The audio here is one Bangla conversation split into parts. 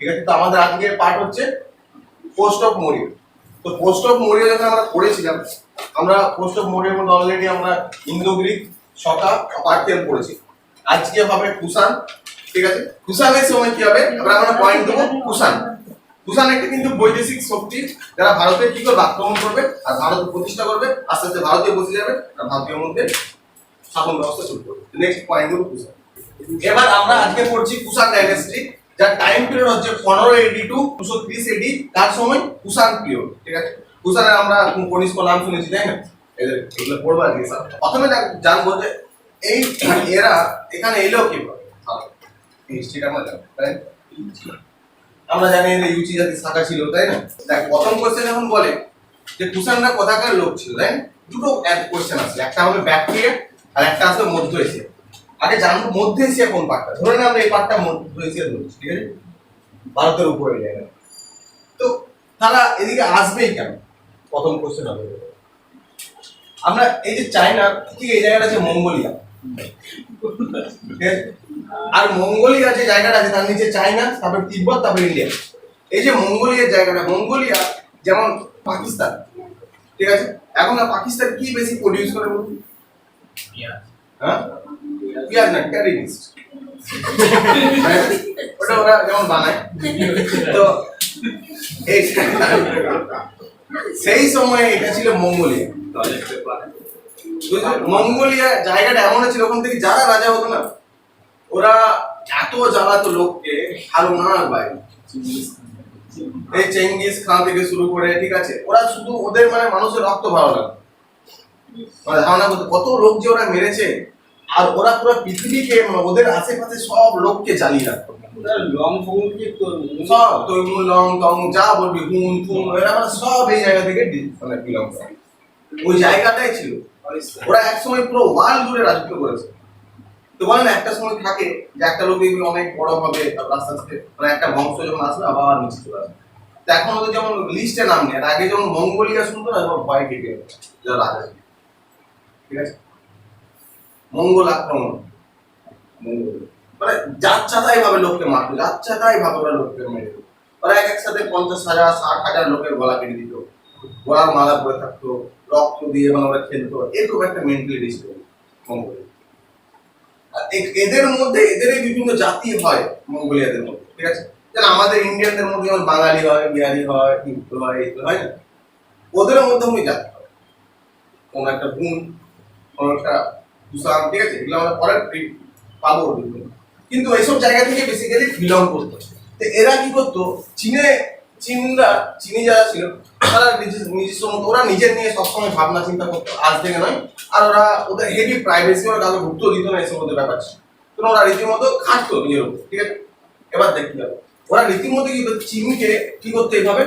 ঠিক আছে। তো আমাদের আজকের পার্ট হচ্ছে পোস্ট অফ মৌর্য। তো পোস্ট অফ মৌর্য যখন আমরা পড়েছিলাম, আমরা পোস্ট অফ মৌর্যের মধ্যে অলরেডি আমরা ইন্দো গ্রিক, শকা, পার্থিয়ান পড়েছি। আজকে হবে কুষাণ। ঠিক আছে, কুষাণের সময় কি হবে আমরা পয়েন্ট দেবো। কুষাণ একটা কিন্তু বৈদেশিক শক্তি, যারা ভারতে কি করবে, আক্রমণ করবে আর ভারত প্রতিষ্ঠা করবে, আস্তে আস্তে ভারতীয় বসে যাবে আর ভারতীয় মধ্যে শাসন ব্যবস্থা শুরু করবে। নেক্সট পয়েন্ট হলো কুষাণ। এবার আমরা আজকে পড়ছি কুষাণ ডাইনেস্টি, যার টাইম পিরিয়ড হচ্ছে 15 এডি টু 230 এডি। তার সময় কুষাণ পিরিয়ড। ঠিক আছে, কুষাণের আমরা কনিষ্ক নাম শুনেছি, তাই না? এগুলো পড়বো আজকে। প্রথমে জানবো যে এই এরা এখানে এলো কিভাবে, হিস্ট্রিটা আমরা জানবো, তাই? আমরা জানি যে ইউচি জাতির শাখা ছিল, তাই না? দেখ, প্রথম কোশ্চেন এখন বলে যে কুষাণরা কোথাকার লোক ছিল, তাই না? দুটো কোশ্চেন আছে, একটা হবে ব্যাকট্রিয়া আর একটা আছে মধ্য এশিয়া। আগে জানবো মধ্য এশিয়া কোন পার্টটা। ধরে না আমরা এই পার্টটা মধ্য এশিয়া ধরছি, ঠিক আছে, ভারতের উপরে জায়গা। তো তারা এদিকে আসবেই কেন, প্রথম কোশ্চেন হবে। আমরা এই যে চায়নার ঠিক এই জায়গাটা আছে মঙ্গোলিয়া, ঠিক আছে, আর মঙ্গোলিয়া যে জায়গাটা আছে তার নিচে চায়না, তারপর তিব্বত, তারপর ইন্ডিয়া। এই যে মঙ্গোলিয়ার জায়গাটা, মঙ্গোলিয়া যেমন পাকিস্তান, ঠিক আছে। এখন পাকিস্তান কি বেশি প্রডিউস করে বলুন? হ্যাঁ, পেঁয়াজ না, ক্যারিনিস। ওটা ওরা যেমন বানায়। তো এই সেই সময় এটা ছিল মঙ্গোলিয়া। মঙ্গোলিয়া জায়গাটা এমন ছিল, ওখান থেকে যারা রাজা হতো না, ওরা এত জ্বালাতো লোককে, হারো না বাইরে, এই চেঙ্গিস খান থেকে শুরু করে, ঠিক আছে, ওরা শুধু ওদের মানে মানুষের রক্ত ভালো লাগে, মানে ধারণা করতে কত লোক যে ওরা মেরেছে। আর ওরা পুরো পৃথিবীকে, ওদের আশেপাশে সব লোককে জ্বালিয়ে রাখতো, সব তৈমুর লং টং যা বলবি, হুন ফুন, এরা মানে সব এই জায়গা থেকে মানে বিলং করে। ওই জায়গাটাই ছিল, ওরা একসময় পুরো ওয়ার্ল্ড জুড়ে রাজত্ব করেছে। তো বলেন একটা সময় থাকে যে একটা লোক এগুলো অনেক বড় হবে, তারপর আস্তে আস্তে মানে একটা বংশ যখন আসবে আবার নিচে চলে আসবে। তো এখন ওদের যেমন লিস্টে নাম নেই, আগে যেমন মঙ্গোলিয়া শুনতো না, যেমন ভয় কেটে যারা রাজা, ঠিক আছে, মঙ্গল আক্রমণ, মঙ্গল মানে যাচ্ছাতাই ভাবে লোককে মারতো, যাচ্ছাতাই ভাবে ওরা লোককে মেরে দিত। ওরা একসাথে 50,000 60,000 লোকের গলা কেটে দিত, গলার মালা পরে থাকতো, রক্ত দিয়ে মানে ওরা খেলতো। এরকম একটা মেন্টালিটি ছিল মঙ্গোলিয়া। এদের মধ্যে এদেরই বিভিন্ন জাতি হয় মঙ্গোলিয়াদের মধ্যে, ঠিক আছে। যেন আমাদের ইন্ডিয়ানদের মধ্যে যেমন বাঙালি হয়, বিহারি হয়, হিন্দু হয়, এগুলো হয় না, ওদের মধ্যে আমি জাতি হয়, কোন একটা গুণ, কোন একটা কুষাণ, ঠিক আছে, এগুলো আমরা পরে পাবো। কিন্তু এইসব জায়গা থেকে বেসিক্যালি বিলং করতো। তো এরা কি করতো, চিনি যারা ছিল তারা নিজস্ব মতো ওরা নিজের নিয়ে সবসময় ভাবনা চিন্তা করতো, আজ থেকে নয়। আর ওরা ওদের হেভি প্রাইভেসি, ওরা কাউকে ঢুকতে দিত না এসব ওদের ব্যাপার ছিল। তো ওরা রীতিমতো খাটতো নিজের উপর, ঠিক আছে। এবার দেখতে হবে ওরা রীতিমতো কি চিনিকে কি করতো, এইভাবে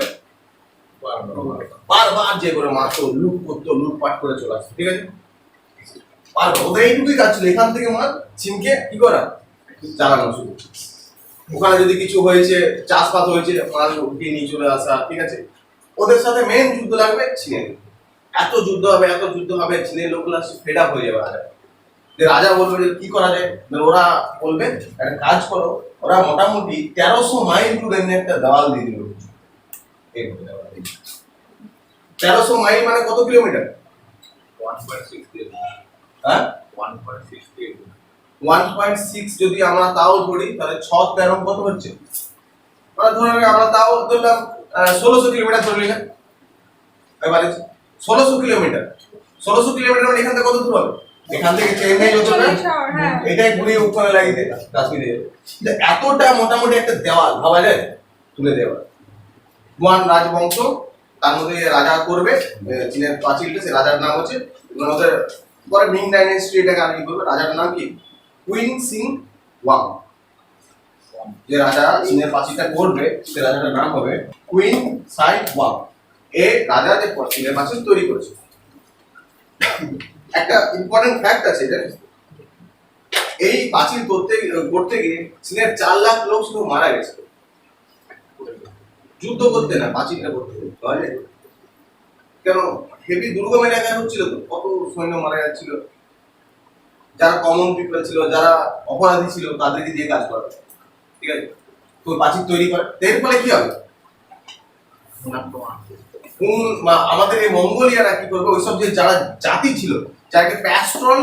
বারবার যে করে মারতো, লুট করতো, লুটপাট করে চলে আসতো, ঠিক আছে। আর ওদের এইটুকুই কাজ ছিল, এখান থেকে মার চিনকে কি করা, চালানো শুরু। ওখানে যদি কিছু হয়েছে, চাষবাস হয়েছে, মাল উঠিয়ে নিয়ে চলে আসা, ঠিক আছে। ওদের সাথে মেন যুদ্ধ লাগবে চীনের। এত যুদ্ধ হবে, এত যুদ্ধ হবে, চীনের লোকগুলা ফেড আপ হয়ে যাবে রাজা। যে রাজা বলবে যে কি করা যায়, ওরা বলবে একটা কাজ করো, ওরা মোটামুটি 1300 মাইল দূরে একটা দেওয়াল দিয়ে দিল। 1300 মাইল মানে কত কিলোমিটার? 1.6 যদি আমরা তাও ধরি, তাহলে 6-13 কত হচ্ছে? ধরে আমরা তাও ধরলাম 1600 কিলোমিটার ধরে নিলাম। এবারে 1600 কিলোমিটার, 1600 কিলোমিটার মানে এখান থেকে কত দূর হবে? এখান থেকে চেন্নাই যত না, এটাই ঘুরিয়ে উপরে লাগিয়ে দেয় কাশ্মীরে। এতটা মোটামুটি একটা দেওয়াল ভাবা যায়, তুলে দেওয়া। ওয়ান রাজবংশ, তার মধ্যে রাজা করবে চীনের প্রাচীরটা, সে রাজার নাম হচ্ছে, ওদের পরে মিং ডাইনেস্টি এটাকে আর কি করবে, রাজার নাম কি? Queen Singh Wang. যে রাজা চীনের প্রাচীরটা করবে সে রাজাটার নাম হবে কুইন সাই ওয়াং। এ রাজা যে চীনের প্রাচীর তৈরি করেছে। একটা ইম্পর্টেন্ট ফ্যাক্ট আছে, জানিস, এই প্রাচীর করতে গিয়ে চীনের 4 লাখ লোক শুধু মারা গেছে, যুদ্ধ করতে না, প্রাচীরটা করতে। কেন? হেভি দুর্গম এলাকায় হচ্ছিল তো, কত সৈন্য মারা যাচ্ছিল। যারা কমন পিপল ছিল, যারা অপরাধী ছিল, তাদেরকে দিয়ে কাজ করা, ঠিক আছে। তো প্রাচীর তৈরি করে। এর ফলে কি হবে, আমাদের এই মঙ্গোলিয়ারা কি করবে, ওইসব যে যারা জাতি ছিল, যাকে প্যাস্ট্রল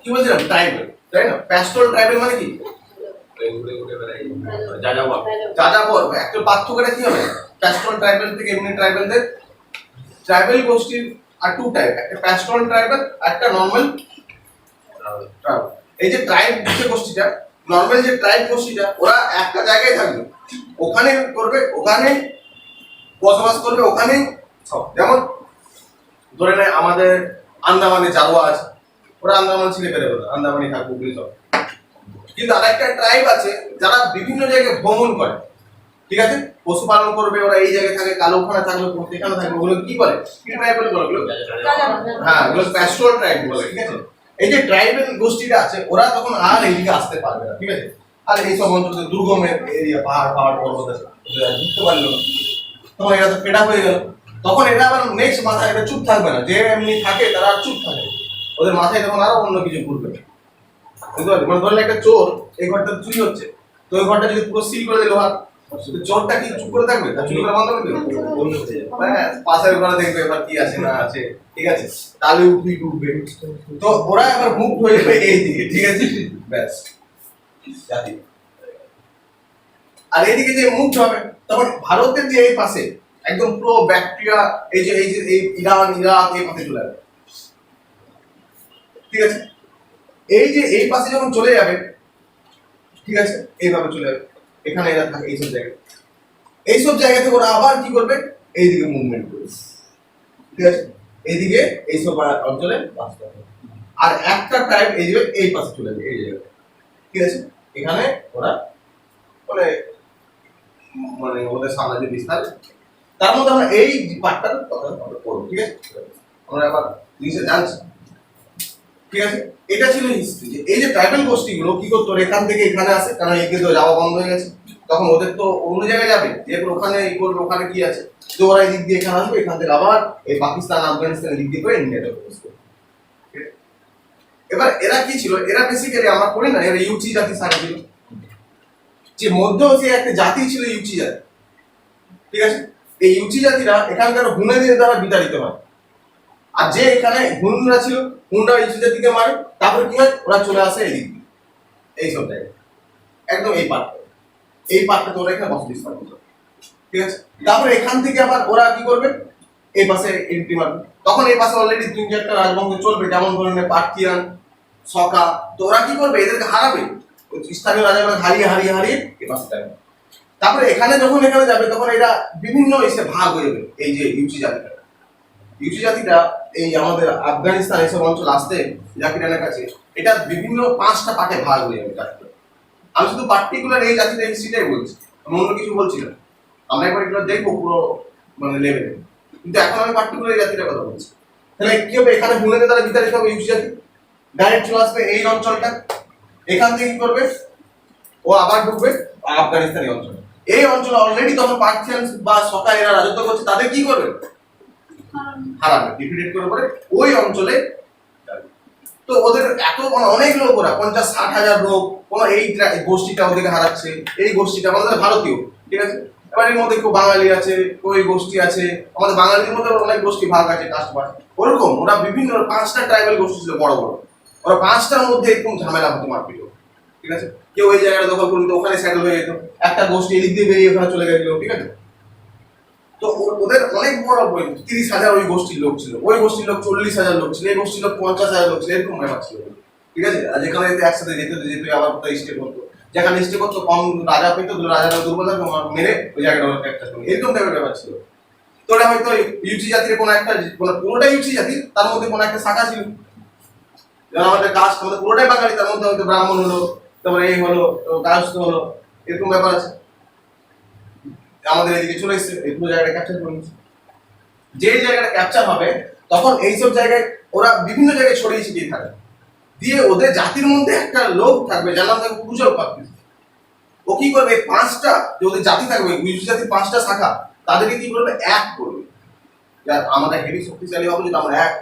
কি বলছিলাম ট্রাইবেল, তাই না? প্যাস্ট্রল ট্রাইবেল মানে কি, যাযাবর। একটা পার্থক্যটা কি হবে, প্যাস্ট্রল ট্রাইবেল থেকে এমনি ট্রাইবেলদের, ট্রাইবেল গোষ্ঠীর আর টু টাইপ, একটা প্যাস্ট্রল ট্রাইবেল, একটা নর্মাল ট্রাইবেল। এই যে ট্রাইব যে গোষ্ঠীটা, নর্মাল যে ট্রাইব গোষ্ঠীটা, ওরা একটা জায়গায় থাকবে, ওখানে করবে, ওখানে বসবাস করবে, ওখানে সব। যেমন ধরে নেয় আমাদের আন্দামানে জারোয়া আছে, ওরা আন্দামান ছেড়ে বেরোবে না, আন্দামানে থাকবে ওগুলি সব। কিন্তু আর একটা ট্রাইব আছে যারা বিভিন্ন জায়গায় ভ্রমণ করে, ঠিক আছে, পশুপালন করবে, ওরা এই জায়গায় থাকে, কালো ওখানে থাকবে, এখানে থাকবে, ওগুলো কি বলে, কি ট্রাইবেল বলে ওগুলো? হ্যাঁ, ওগুলো প্যাস্ট্রল ট্রাইব বলে, ঠিক আছে। এই যে ট্রাইবেল গোষ্ঠীটা আছে, ওরা তখন আর এইদিকে আসতে পারবে না, ঠিক আছে। আর এই সব অঞ্চলে দুর্গম এরিয়া, পাহাড় পর্বত আছে, ঢুকতে পারলো না, তখন এরা তো পেটা হয়ে গেল। তখন এরা আবার নেক্সট মাথায় এটা চুপ থাকবে না, যে এমনি থাকে তারা আর চুপ থাকে, ওদের মাথায় তখন আরো অন্য কিছু ঘুরবে, বুঝতে পারলি? মানে ধরলে একটা চোর এই ঘরটা চুরি হচ্ছে, তো ওই ঘরটা যদি পুরো সিল করে দিল, চোরটা কি চুপ করে থাকবে, তার চুরি করা বন্ধ করে দেবে, পাশের ঘরে দেখবে এবার কি আছে না আছে, ঠিক আছে, তাহলে উঠবে, তো ওরা এবার মুখ হয়ে যাবে এই দিকে, ঠিক আছে, ব্যাস জাতি। আর এইদিকে যে মুখ হবে, তখন ভারতের যে এই পাশে একদম পুরো ব্যাকটেরিয়া, এই ইরান ইরাক এই পাশে চলে যাবে, ঠিক আছে। এই যে এই পাশে যখন চলে যাবে, ঠিক আছে, এইভাবে চলে যাবে, এখানে এরা থাকে এইসব জায়গা থেকে ওরা আবার কি করবে, এইদিকে মুভমেন্ট করবে, ঠিক আছে, এইদিকে এইসব অঞ্চলে বাস করবে। আর একটা ট্রাইব এই যে এই পাশে চলে যাবে, এই জায়গায়, ঠিক আছে, এখানে ওরা মানে মানে ওদের সাম্রাজ্য বিস্তার। তার মধ্যে আমরা এই পার্টটার কথা পড়বো, ঠিক আছে, আমরা আবার নিচে জানছি, ঠিক আছে। এটা ছিল হিস্ট্রি, যে এই যে ট্রাইবেল গোষ্ঠীগুলো কি করতো, এখান থেকে এখানে আসে, কারণ এদিকে তো যাওয়া বন্ধ হয়ে গেছে, তখন ওদের তো অন্য জায়গায় যাবে, এরপর ওখানে এই করবে, ওখানে কি আছে, তো ওরা এই দিক দিয়ে এখানে আসবে, এখান থেকে আবার এই পাকিস্তান আফগানিস্তানের দিক দিয়ে করে ইন্ডিয়াতে প্রবেশ করবে। এবার এরা কি ছিল, এরা বেসিক্যালি আমরা করি না, এরা ইউচি জাতি সারা ছিল, যে মধ্য এশিয়ার একটা জাতি ছিল ইউচি জাতি, ঠিক আছে। এই ইউচি জাতিরা এখানকার হুনাদের দ্বারা বিতাড়িত হয়, আর যে এখানে হুনরা ছিল, হুনরা ইউচি জাতিকে মারে, তারপরে কি হয়, ওরা চলে আসে এদিক দিয়ে, এইসব জায়গায়, একদম এই পার্টটা ওরা এখানে বসবাস করে, ঠিক আছে। তারপরে এখান থেকে আবার ওরা কি করবে, এই পাশে এন্ট্রি মারবে, তখন এই পাশে অলরেডি 3-4টা রাজবংশ চলবে, যেমন ধরনের পার্থিয়ান, সকা, তো ওরা কি করবে, এদেরকে হারাবে, স্থানীয় রাজারা হারিয়ে হারিয়ে হারিয়ে এই পাশে যাবে। তারপরে এখানে যখন এখানে যাবে, তখন এরা বিভিন্ন এসে ভাগ হয়ে যাবে, এই যে ইউচি জাতিটা এই আমাদের আফগানিস্তান এইসব অঞ্চল আসতে জাকিরানের কাছে, এটা বিভিন্ন 5টা পার্টে ভাগ হয়ে যাবে জাতিটা। আমি শুধু পার্টিকুলার এই জাতির হিস্ট্রিটাই বলছি, আমি অন্য কিছু বলছি না, আমরা একবার এগুলো দেখবো পুরো মানে লেভেলে, কিন্তু এখন আমি পার্টিকুলার এই জাতিটার কথা বলছি। তাহলে কি হবে, এখানে হুনেদের দ্বারা বিতাড়িত হবে ইউচি জাতি, ডাইরেক্ট চলে আসবে এই অঞ্চলটা, এখান থেকে কি করবে, ও আবার ঢুকবে আফগানিস্তানি অঞ্চলে। এই অঞ্চলে অলরেডি তখন পার্থিয়ান বা সকা এরা রাজত্ব করছে, তাদের কি করবে, হারাবে, ডিফিটেড করে পরে ওই অঞ্চলে। তো ওদের এত অনেক লোক, ওরা 50-60 হাজার লোক, কোনো এই গোষ্ঠীটা ওদেরকে হারাচ্ছে, এই গোষ্ঠীটা আমাদের ভারতীয়, ঠিক আছে। এবার এর মধ্যে কেউ বাঙালি আছে, ওই গোষ্ঠী আছে, আমাদের বাঙালির মধ্যে অনেক গোষ্ঠী ভাগ আছে, কাস্ট ভাগ, ওরকম ওরা বিভিন্ন 5টা ট্রাইবাল গোষ্ঠী ছিল বড় বড়, ওরা 5টার মধ্যে এরকম ঝামেলা হতো, মারপিট, ঠিক আছে। কেউ এই জায়গাটা দখল করে নিত, ওখানে সেটেল হয়ে যেত, একটা গোষ্ঠী এদিক দিয়ে বেরিয়ে ওখানে চলে গেছিল, ঠিক আছে। তো ওদের অনেক বড় 30,000 ওই গোষ্ঠীর লোক ছিল, ওই গোষ্ঠীর লোক 40,000 লোক ছিল, এই গোষ্ঠীর লোক 50,000 লোক ছিল, এরকম ব্যাপার ছিল, ঠিক আছে। আর যেখানে একসাথে যেতে যেতে আবার কোথায় স্টে করতো, যেখানে স্টে করতো কম রাজা পেত, রাজারা দুর্বল থাকতো, মেরে ওই জায়গাটা একটা করতো, এরকম টাইপের ব্যাপার ছিল। তো ওরা হয়তো ইউচি জাতির কোনো একটা, পুরোটাই ইউচি জাতি, তার মধ্যে কোনো একটা শাখা ছিল, যেমন আমাদের কাস্ট, আমাদের পুরোটাই বাঙালি, তার মধ্যে হয়তো ব্রাহ্মণ হলো, তারপরে এই হলো, কায়স্থ হলো, এরকম ব্যাপার আছে। আমাদের এদিকে চলে এসছে, এই পুরো জায়গাটা ক্যাপচার করে নিচ্ছে। যে জায়গাটা ক্যাপচার হবে, তখন এইসব জায়গায় ওরা বিভিন্ন জায়গায় ছড়িয়ে ছিটিয়ে থাকে, দিয়ে ওদের জাতির মধ্যে একটা লোক থাকবে, যার নাম থাকবে কুজল পাখি। ও কি করবে, 5টা যে ওদের জাতি থাকবে, ইউচি জাতির 5টা শাখা, তাদেরকে কি করবে, এক করবে, যার আমরা হেভি শক্তিশালী হবে যদি আমরা এক,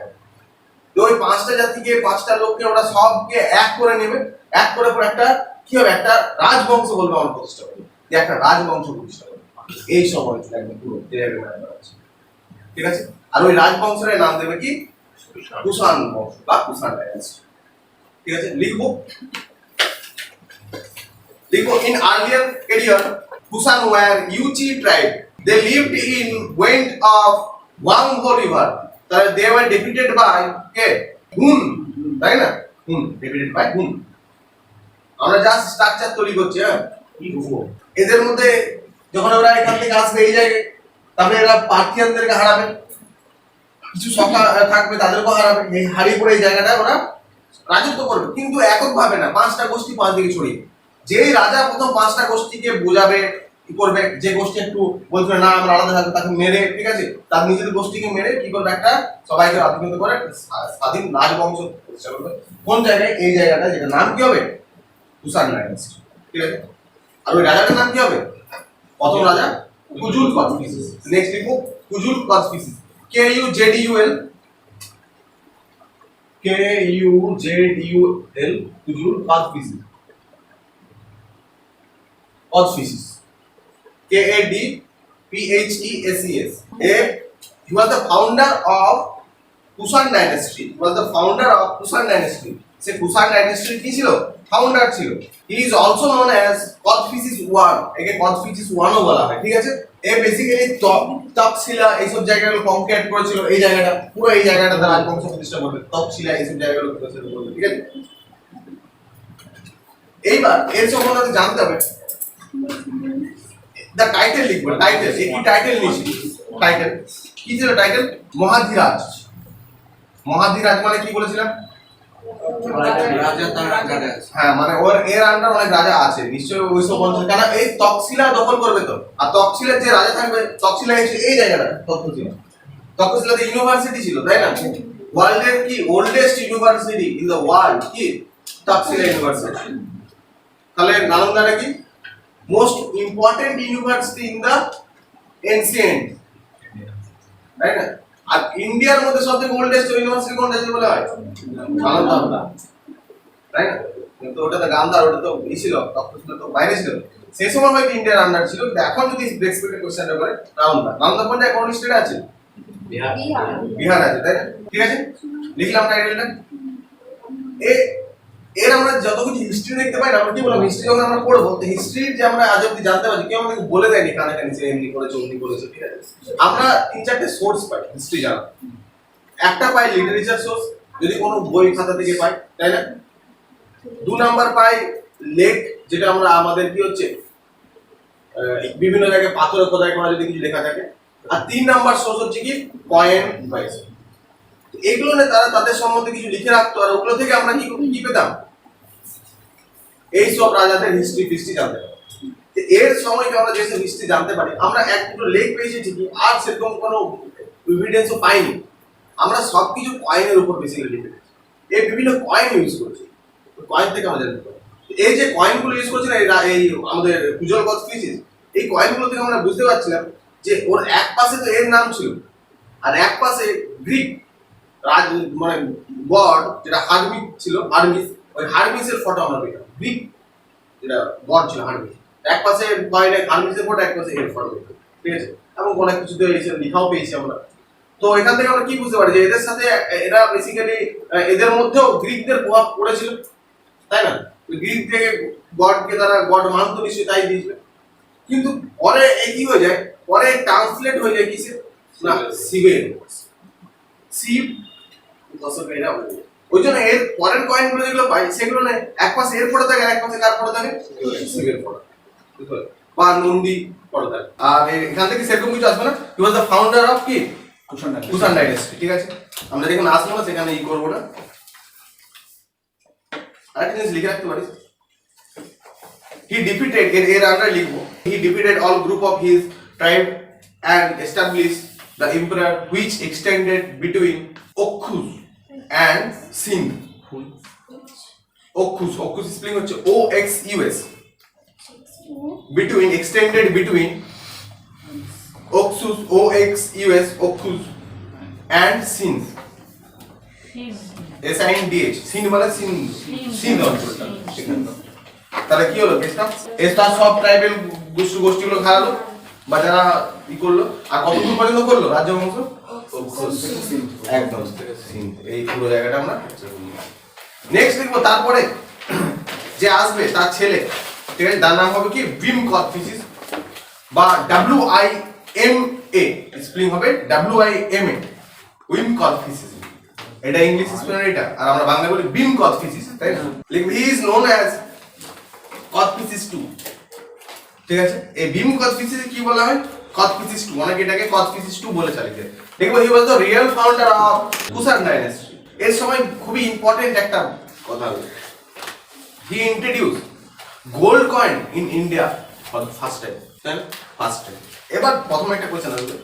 তো ওই 5টা জাতিকে, 5টা লোককে ওরা সবকে এক করে নেবে, এক করে পর একটা কি হবে, একটা রাজবংশ বলবে আমরা প্রতিষ্ঠা করবে, যে একটা রাজবংশ প্রতিষ্ঠা করবে। এই সময় একদম পুরো ঠিক আছে। আর ওই রাজবংশের নাম দেবে কি কুষাণ বংশ বা কুষাণ ডাইনেস্টি। ঠিক আছে, লিখবো in earlier period Kushan were Yuchi tribe. They lived in went of Wangho river. They were defeated by Hun, তাই না? Hun, defeated by Hun. আমরা জাস্ট স্ট্রাকচার তৈরি করছি। হ্যাঁ, এদের মধ্যে যখন ওরা এখান থেকে আসবে এই জায়গায়, তারপরে এরা পার্থিয়ানদেরকে হারাবে, কিছু সখা থাকবে তাদেরকেও হারাবে, এই হারিয়ে পড়ে এই জায়গাটা ওরা রাজত্ব করবে, কিন্তু এককভাবে না, পাঁচটা গোষ্ঠী পাঁচ দিকে ছড়িয়ে। যেই রাজা প্রথম পাঁচটা গোষ্ঠীকে বোঝাবে, কি করবে, যে গোষ্ঠী একটু বলবে না আমরা আলাদা থাকবো, তাকে মেরে, ঠিক আছে, তার নিজেদের গোষ্ঠীকে মেরে কি করবে, একটা সবাইকে রাজত্ব করে স্বাধীন রাজবংশ প্রতিষ্ঠা করবে। কোন জায়গায়? এই জায়গাটা, যেটা নাম কি হবে, কুষাণ ডাইনেস্টি। ঠিক আছে, আর ওই রাজাটার নাম কি হবে? প্রথম রাজা কুজুল কদফিসিস। নেক্সট লিখবো Kujula কদফিসিস, KUZDUL, Kujula কদফিসিস, Auspicious, KADPHESES. He was the founder of Kushan dynasty. He was the founder of Kushan dynasty. সে কুষাণ ডাইনেস্টির কি ছিল? ফাউন্ডার ছিল। He is also known as Auspicious I, একে Auspicious I ও বলা হয়। ঠিক আছে, এ বেসিক্যালি তক্ষশিলা এইসব জায়গাগুলো কনক্রিট করেছিল, এই জায়গাটা পুরো এই জায়গাটাতে রাজবংশ প্রতিষ্ঠা করবে, তক্ষশিলা এইসব জায়গাগুলো প্রতিষ্ঠা করবে। ঠিক আছে, এইবার এর সম্বন্ধে জানতে হবে। The title লিখবো, টাইটেল, এই কি টাইটেল নিয়েছি? টাইটেল কি ছিল? টাইটেল মহাধিরাজ। মহাধিরাজ মানে কি বলেছিলাম? হ্যাঁ, মানে ওর এর আন্ডার অনেক রাজা আছে নিশ্চয়ই, ওইসব অঞ্চল, কারণ এই তক্ষশিলা দখল করবে তো, আর তক্ষশিলার যে রাজা থাকবে, তক্ষশিলা এই জায়গাটা তক্ষশিলা, তক্ষশিলাতে ইউনিভার্সিটি ছিল, তাই না? ওয়ার্ল্ডের কি oldest university in the world কি তক্ষশিলা ইউনিভার্সিটি। তাহলে নালন্দাটা কি most important university in the ancient, তাই না? আর ইন্ডিয়ার মধ্যে সবথেকে ওল্ডেস্ট ইউনিভার্সিটি কোনটা বলা হয়? নালন্দা, তাই না? কিন্তু ওটা তো গান্ধার, ওটা তো ছিল, তক্ষশিলা তো বাইরে ছিল, সেই সময় হয়তো ইন্ডিয়ার আন্ডার ছিল, কিন্তু এখন যদি এক্সপেক্টেড কোশ্চেনটা করে নালন্দা। নালন্দা কোন জায়গায়, কোন স্টেটে আছে? বিহার আছে, তাই না? ঠিক আছে, লিখলাম টাইটেলটা। এর আমরা যত কিছু হিস্ট্রি দেখতে পাই না, আমরা কি বললাম, হিস্ট্রি যখন আমরা পড়বো, তো হিস্ট্রির যে আমরা আজ অব্দি জানতে পারি, কেউ আমাদেরকে বলে দেয়নি কানে কানে যে এমনি করেছে অমনি করেছে। ঠিক আছে, আমরা তিন চারটে সোর্স পাই হিস্ট্রি জানা। একটা পাই লিটারেচার সোর্স, যদি কোনো বই খাতা থেকে পাই, তাই না? 2 নাম্বার পাই লেখ, যেটা আমরা আমাদের কি হচ্ছে বিভিন্ন জায়গায় পাথরে খোদাই করা যদি কিছু লেখা থাকে। আর 3 নাম্বার সোর্স হচ্ছে কি কয়েন ভাইস। এগুলো নিয়ে তারা তাদের সম্বন্ধে কিছু লিখে রাখতো, আর ওগুলো থেকে আমরা কি পেতাম, এই সব রাজাদের হিস্ট্রি ফিস্ট্রি জানতে পারি। এর সময়কে আমরা যেসব হিস্ট্রি জানতে পারি, আমরা এক দুটো লেখ পেয়েছি ঠিকই, আর সেরকম কোনো এভিডেন্সও পাইনি। আমরা সবকিছু কয়েনের উপর বেসিক্যালি ডিপেন্ড। এই বিভিন্ন কয়েন ইউজ করেছি, কয়েন থেকে আমরা জানতে পারি। এই যে কয়েনগুলো ইউজ করছি না, এই আমাদের কুজল কদফিসিস, এই কয়েনগুলো থেকে আমরা বুঝতে পারছিলাম যে ওর এক পাশে তো এর নাম ছিল, আর এক পাশে গ্রিক রাজ মানে গড যেটা হারমিস ছিল, হারমিস, ওই হারমিসের ফটো আমরা পেলাম। গ্রিক যেটা গড ছিল হারমিস, এক পাশে কয়েনে হারমিসের ফটো, এক পাশে এর ফটো পেলাম। ঠিক আছে, এবং অনেক কিছু তো এই লেখাও পেয়েছি আমরা। তো এখান থেকে আমরা কি বুঝতে পারি যে এদের সাথে এরা বেসিক্যালি এদের মধ্যেও গ্রিকদের প্রভাব পড়েছিল, তাই না? গ্রিক থেকে গডকে তারা গড মানত নিশ্চয়ই, তাই দিয়েছিল। কিন্তু পরে কি হয়ে যায়, পরে ট্রান্সলেট হয়ে যায় কিসে না, শিবের, শিব দশকে এরা হয়ে যায়। ওই জন্য এর পরের কয়েনগুলো যেগুলো পাই, সেগুলো না এক পাশে এর ফটো থাকে, আর এক পাশে কার ফটো থাকে, শিবের ফটো বা নন্দী ফটো থাকে। আর এখান থেকে সেরকম কিছু আসবে না। হি ওয়াজ দ্য ফাউন্ডার অফ কি কুষাণ ডাইনেস্টি। ঠিক আছে, আমরা যেখানে আসবো না সেখানে করবো না। আরেকটা জিনিস লিখে রাখতে পারিস, he defeated এর আন্ডার লিখবো, he defeated all group of his tribe and established the empire which extended between Okhus and Sindh. Okhus spelling হচ্ছে OXUS, between extended between Okhus, Okhus and Sindh, SINDH, Sindh মানে সিন্ধ অঞ্চলটা। তাহলে কি হলো কেসটা, এস্টা সব ট্রাইবেল গোষ্ঠীগুলো হারালো বা যারা ই করলো, আর কতক্ষণ পর্যন্ত করলো রাজ্যবংশ? একদম এই পুরো জায়গাটা আমরা। নেক্সট দেখবো তারপরে যে আসবে তার ছেলে, ঠিক আছে, তার নাম হবে কি ভিম কদফিসিস বা WIMA, স্পেলিং হবে WIMA, উইম কদফিসিস। এটা ইংলিশ স্পেলিং এটা, আর আমরা বাংলা বলি ভিম কদফিসিস, তাই না? লিখবে হি ইজ নোন অ্যাজ কদফিসিস 2, ঠিক আছে। এই ভিম কদফিসিস কি বলা হয়? কদফিসিস 2, অনেকে এটাকে কদফিসিস 2 বলে চালিয়ে। দেখবো he was the real founder of Kushan dynasty. এর সময় খুবই ইম্পর্টেন্ট একটা কথা হলো, he introduce gold coin in India for the first time, তাই না? First time. এবার প্রথম একটা কোয়েশ্চেন আসবে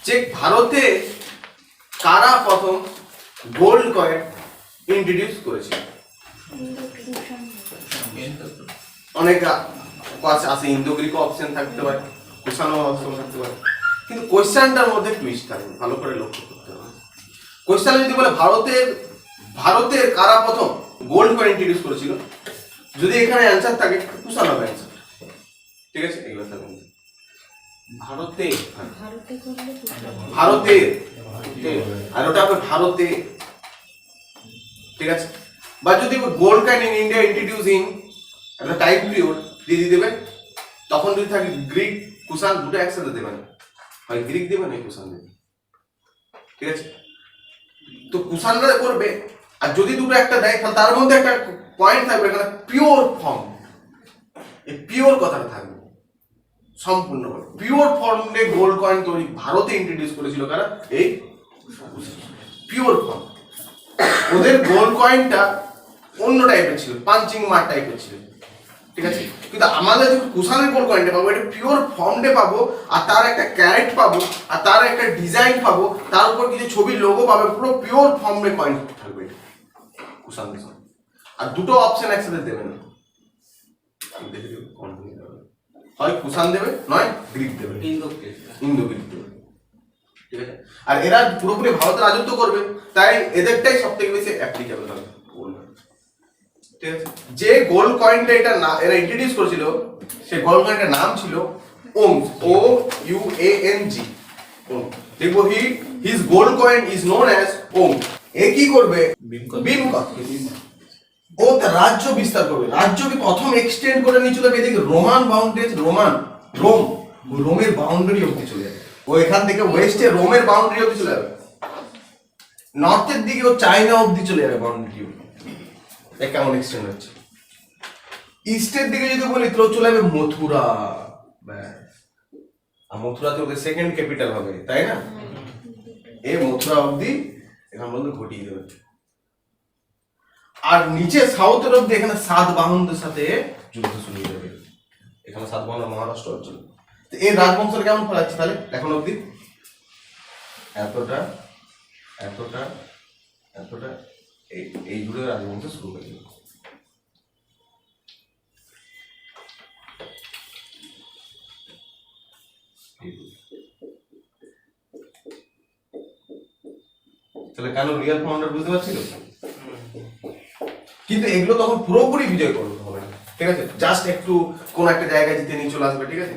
যে ভারতে কারা প্রথম গোল্ড কয়েন ইন্ট্রোডিউস করেছিল? অনেক আছে, ইন্দো গ্রিক অপশন থাকতে পারে, কুষাণও অপশন থাকতে পারে, কিন্তু কোয়েশ্চেনটার মধ্যে টুইস্ট থাকবে, ভালো করে লক্ষ্য করতে হবে। কোয়েশ্চেন যদি বলে ভারতের কারা প্রথম গোল্ড কয়েন ইন্ট্রোডিউস করেছিল, যদি এখানে অ্যানসার থাকে কুষাণ হবে অ্যানসার, ঠিক আছে। এগুলো থাকবে ভারতে, আর ওটা হবে ভারতে, ঠিক আছে। বা যদি gold coin in India introduce in একটা টাইম পিরিয়ড দিয়ে দেবে, তখন যদি থাকে গ্রিক কুষাণ দুটো একসাথে দেবে না, হয় গ্রিক দেবে না কুষাণ দেবে, ঠিক আছে। তো কুষাণরা করবে, আর যদি দুটো একটা দেয় তাহলে তার মধ্যে একটা পয়েন্ট থাকবে এখানে পিওর ফর্ম, এই পিওর কথাটা থাকবে সম্পূর্ণ পিওর ফর্মে গোল্ড কয়েন তৈরি ভারতে ইন্ট্রোডিউস করেছিল কারা? এই পিওর ফর্ম। ওদের গোল্ড কয়েনটা অন্য টাইপের ছিল, পাঞ্চিং মার টাইপের ছিল, ঠিক আছে। কিন্তু আমাদের যখন কুষাণের গোল্ড কয়েনটা পাবো, এটা পিওর ফর্মে পাবো, আর তার একটা ক্যারেক্ট পাবো, আর তার একটা ডিজাইন পাবো, তার উপর কিছু ছবির লোগো পাবে, পুরো পিওর ফর্মে কয়েন থাকবে কুষাণ দেশ। আর দুটো অপশন একসাথে দেবে না, হয় কুষাণ দেবে নয় গ্রিক দেবে, ইন্দো গ্রিক দেবে, ঠিক আছে। আর এরা পুরোপুরি ভারতে রাজত্ব করবে, তাই এদেরটাই সব থেকে বেশি অ্যাপ্লিকেবল হবে, ঠিক আছে। যে গোল্ড কয়েনটা এরা ইন্ট্রোডিউস করেছিল, সেই গোল্ড কয়েনটার নাম ছিল ওংস, OUANG। দেখবো his gold coin is known as ওং। এ কি করবে? ভীম কদফিসিস। ও তার রাজ্য বিস্তার করবে, রাজ্যকে প্রথম এক্সটেন্ড করে নিয়ে চলে এদিকে রোমান বাউন্ডারি, রোমের বাউন্ডারি অবধি চলে যাবে। ও এখান থেকে ওয়েস্টে রোমের বাউন্ডারি অবধি চলে যাবে, নর্থের দিকে ও চায়না অবধি চলে যাবে বাউন্ডারি। কেমন এক্সটেন্ড হচ্ছে। ইস্টের দিকে যদি বলি তো চলে যাবে মথুরা, আর মথুরাতে ওদের সেকেন্ড ক্যাপিটাল হবে, তাই না? এই মথুরা অবধি এখান পর্যন্ত ঘটিয়ে দেবে। আর নিচে সাউথের অবধি এখানে সাতবাহনদের সাথে যুদ্ধ শুরু হয়ে যাবে। এখানে সাতবাহন মহারাষ্ট্র অঞ্চল। তো এই রাজবংশের কেমন ফলাচ্ছে তাহলে এখন অবধি? এতটা এতটা এতটা এই জুড়ে রাজবংশ শুরু হয়ে গেল। তাহলে কেন রিয়েল ফাউন্ডার বুঝতে পারছিল? কিন্তু এগুলো তখন পুরোপুরি বিজয় করতে হবে না, ঠিক আছে। জাস্ট একটু কোন একটা জায়গায় জিতে নিয়ে চলে আসবে, ঠিক আছে।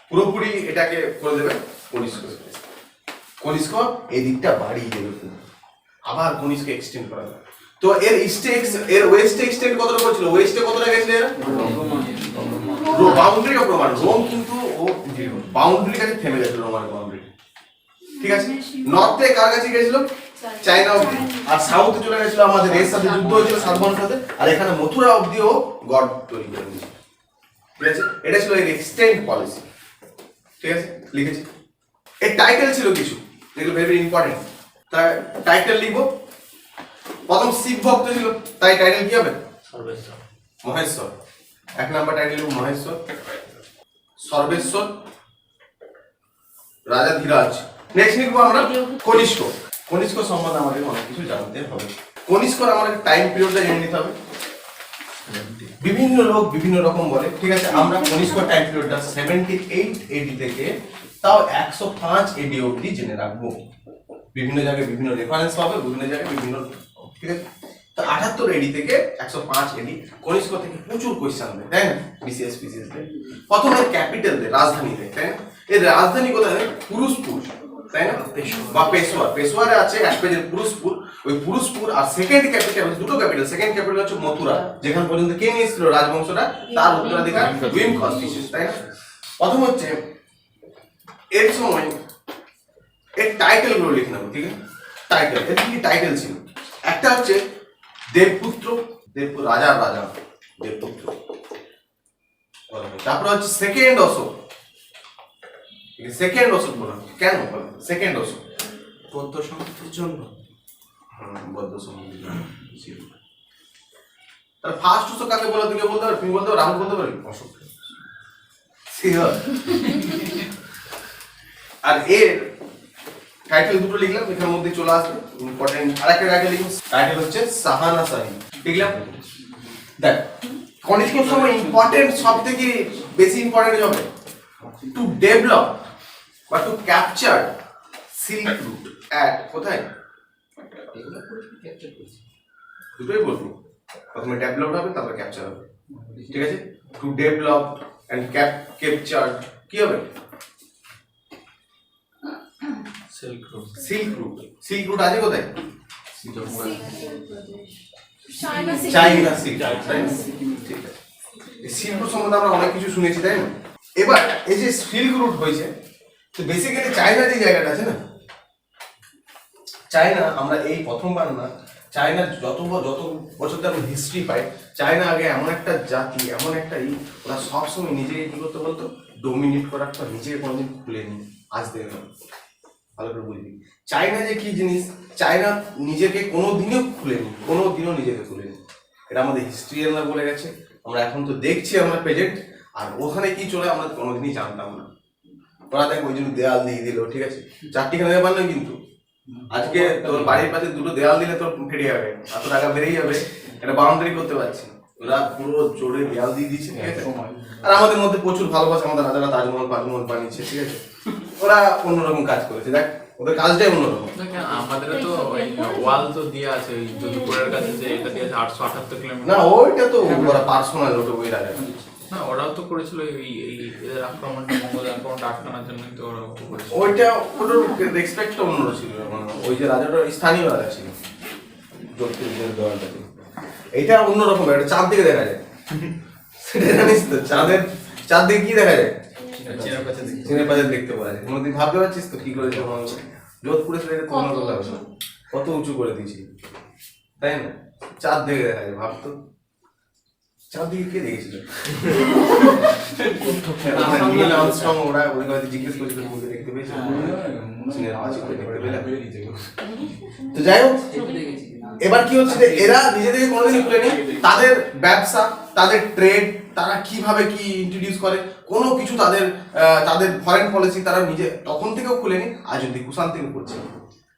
পুরোপুরি এটাকে করে দেবে কনিষ্ক। কনিষ্ক এই দিকটা বাড়িয়ে দেবে, আবার কনিষ্ক এক্সটেন্ড করা যাবে। তো এর এর ওয়েস্ট এক্সটেন্ড কতটা করেছিল? ওয়েস্টে কতটা গেছিল এরা? Boundary of Roman. রোম কিন্তু ও বাউন্ডারির কাছে থেমে গেছিল, রোমান বাউন্ডারি, ঠিক আছে। নর্থে কার কাছে গেছিল? চায়না অবধি। আর সাউথে চলে গেছিল আমাদের এর সাথে যুদ্ধ হয়েছিল সাতবাহনের সাথে, আর এখানে মথুরা অবধিও গড তৈরি করে দিয়েছিল, ঠিক আছে। এটা ছিল এর এক্সটেন্ড পলিসি, ঠিক আছে। লিখেছি এর টাইটেল ছিল কিছু, যেগুলো ভেরি ইম্পর্টেন্ট। তাই টাইটেল লিখবো। প্রথম শিব ভক্ত ছিল, তাই টাইটেল কি হবে? সর্বেশ্বর, মহেশ্বর। এক নাম্বার টাইটেল লিখবো মহেশ্বর, সর্বেশ্বর, রাজা ধীরাজ। নেক্সট লিখবো আমরা কনিষ্ক। কনিষ্ক সম্বন্ধে আমাদের অনেক কিছু জানতে হবে। কনিষ্কর আমাদের টাইম পিরিয়ডটা জেনে নিতে হবে। বিভিন্ন লোক বিভিন্ন রকম বলে, ঠিক আছে। আমরা কনিষ্ক টাইম পিরিয়ডটা 78 AD থেকে তাও 105 AD অবধি জেনে রাখবো। বিভিন্ন জায়গায় বিভিন্ন রেফারেন্স পাবে, বিভিন্ন জায়গায় বিভিন্ন, ঠিক আছে। তো 78 এডি থেকে 105 এডি কনিষ্ক থেকে প্রচুর কোয়েশ্চেন দেয়, তাই না? বিসিএস পিসিএস দেয়। প্রথমে ক্যাপিটাল দেয়, রাজধানী দেয়, তাই না? এই রাজধানী কোথায়? পুরুষপুর, তাই না? বা পেশোয়ার। পেশোয়ারে আছে এক পেজের পুরুষপুর। ওই পুরুষপুর আর সেকেন্ড ক্যাপিটাল, দুটো ক্যাপিটাল, সেকেন্ড ক্যাপিটাল হচ্ছে মথুরা, যেখানে পর্যন্ত কে নিয়েছিল রাজবংশটা, তার উত্তরাধিকার উইম কনস্টিটিউশন, তাই না? প্রথম হচ্ছে এর সময় এর টাইটেল গুলো লিখে নেবো, ঠিক আছে? টাইটেল, এর কি টাইটেল ছিল? একটা হচ্ছে দেবপুত্র, রাজার রাজা দেবপুত্র। তারপরে হচ্ছে সেকেন্ড অশোক, সেকেন্ড অশোক বলা কেন বলা? সেকেন্ড অশোক বৌদ্ধ সমাজের জন্য, বৌদ্ধ সমাজের জন্য। তাহলে ফার্স্ট অশোক কাকে বলা? তুই বলতে পারবি? তুমি বলতে পারো, রাহুল বলতে পারবি? অশোক। শিওর? আর এর টাইটেল দুটো লিখলাম, এখানের মধ্যে চলে আসবে ইম্পর্টেন্ট। আরেকটা টাইটেল লিখুন, টাইটেল হচ্ছে সাহানা শাহী, লিখলাম। দেখ কনিষ্কের সময় ইম্পর্টেন্ট, সব থেকে বেশি ইম্পর্টেন্ট হবে টু ডেভেলপ বা to capture silk route at কোথায়? দুটোই বলবো, প্রথমে ডেভেলপ হবে তারপরে ক্যাপচার হবে, ঠিক আছে? টু ডেভেলপ এন্ড ক্যাপচার কি হবে? Silk route. Silk route, silk route আছে কোথায়? চাইনা সিল্ক, ঠিক আছে। সিল্ক রুট সম্বন্ধে আমরা অনেক কিছু শুনেছি, তাই না? এবার এই যে সিল্ক রুট হয়েছে, তো বেসিক্যালি চায়না যে জায়গাটা আছে না, চায়না আমরা এই প্রথমবার না, চায়না যত বছর ধরে আমরা হিস্ট্রি পাই, চায়না আগে এমন একটা জাতি, এমন একটা ওরা সবসময় নিজেকে কি করতে বলতো, ডোমিনেট করার পর নিজেকে কোনোদিন খুলেনি, আজ দেখে না। ভালো করে বুঝবি চায়না যে কি জিনিস, চায়না নিজেকে কোনোদিনও খুলেনি, কোনোদিনও নিজেকে খুলেনি। এটা আমাদের হিস্ট্রিয়ানরা বলে গেছে, আমরা এখন তো দেখছি আমরা প্রেজেন্ট। আর ওখানে কি চলে আমরা কোনোদিনই জানতাম না। ওরা দেখ ওই জন্য দেয়াল দিয়ে দিল, ঠিক আছে? চারটিখানে ব্যাপার নয় কিন্তু, আজকে তোর বাড়ির পাশে দুটো দেয়াল দিলে তোর ফেটে যাবে, এত টাকা বেড়েই যাবে, এটা বাউন্ডারি করতে পারছি না। ওরা পুরো জোরে দেয়াল দিয়ে দিচ্ছে, ঠিক আছে? আর আমাদের মধ্যে প্রচুর ভালোবাসা, আমাদের রাজারা তাজমহল বানিয়েছে, ঠিক আছে? ওরা অন্যরকম কাজ করেছে, দেখ ওদের কাজটাই অন্যরকম। আমাদের তো ওয়াল তো দেয়া আছে ওই যদুপুরের কাছে, যে এটা দিয়ে 878 কিলোমিটার। না ওইটা তো ওরা পার্সোনাল, ওটা ওই রাজা। না ওরাও তো করেছিল এই এদের আক্রমণটা, মঙ্গল আক্রমণটা আটকানোর জন্য, কিন্তু ওরাও করেছিল। ওইটা ওটার রেসপেক্টটা অন্য ছিল, মানে ওই যে রাজাটা স্থানীয় রাজা ছিল যোধপুরের দেওয়ালটাতে। এটা অন্যরকম, এটা চাঁদ দিকে দেখা যায়, সেটা জানিস তো? চাঁদ দিকে কি দেখা যায়? চীনের পাশে দেখতে পাওয়া যায়। কোনোদিন ভাবতে পারছিস তো কি করে যোধপুরে সেটা কত উঁচু করে দিয়েছি, তাই না? চাঁদ দিকে দেখা যায়, ভাবতো চাঁদ দিকে কে দেখেছিল? নীল আর্মস্ট্রং ওরা ওই কথা জিজ্ঞেস করেছিল, মুভি দেখতে পেয়েছি, চীনের পাশে দেখতে পেলাম। তো যাই হোক, এবার কি হচ্ছে যে এরা নিজেদেরকে কোনোদিনই খুলেনি। তাদের ব্যবসা, তাদের ট্রেড, তারা কিভাবে কি ইন্ট্রোডিউস করে, কোনো কিছু তাদের ফরেন পলিসি তারা নিজে তখন থেকেও খুলেনি, আজ অব্দি কুষাণ থেকে করছে,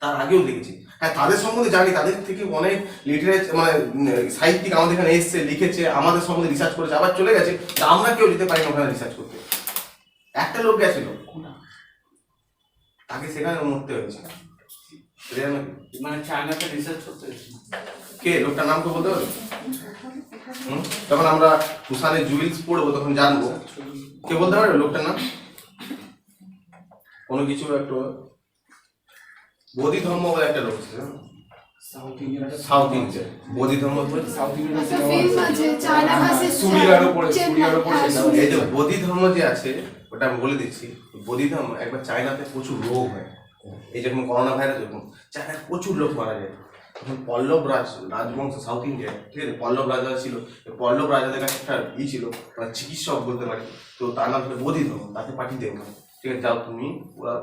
তার আগেও দেখেছি। হ্যাঁ তাদের সম্বন্ধে জানি, তাদের থেকে অনেক লিটারেচার মানে সাহিত্যিক আমাদের এখানে এসছে, লিখেছে, আমাদের সম্বন্ধে রিসার্চ করেছে, আবার চলে গেছে। আমরা কেউ যেতে পারি না ওখানে রিসার্চ করতে। একটা লোক গেছিল, তাকে সেখানে মরতে হয়েছে। মানে চায়নাতে রিসার্চ করতে কে লোকটার নাম তো বলতে পারবে? যখন আমরা কুষাণের জুয়েলস পড়বো তখন জানবো। কে বলতে পারবে লোকটার নাম? কোনো কিছু একটু বোধি ধর্ম বলে একটা লোক ছিল, সাউথ ইন্ডিয়া বোধি ধর্ম, এই যে বোধি ধর্ম যে আছে ওটা আমি বলে দিচ্ছি। বোধি ধর্ম একবার চায়নাতে প্রচুর রোগ হয়, এই যেরকম করোনা ভাইরাস, যখন চায়নায় প্রচুর লোক মারা যায়, তখন পল্লব রাজবংশ সাউথ ইন্ডিয়া, ঠিক আছে? পল্লব রাজা ছিল, পল্লব রাজাদের কাছে একটা ছিল মানে চিকিৎসক বলতে পারি, তো তার নাম ছিল বোধি ধর্ম। তাকে পাঠিয়ে দেবো, ঠিক আছে? যাও তুমি,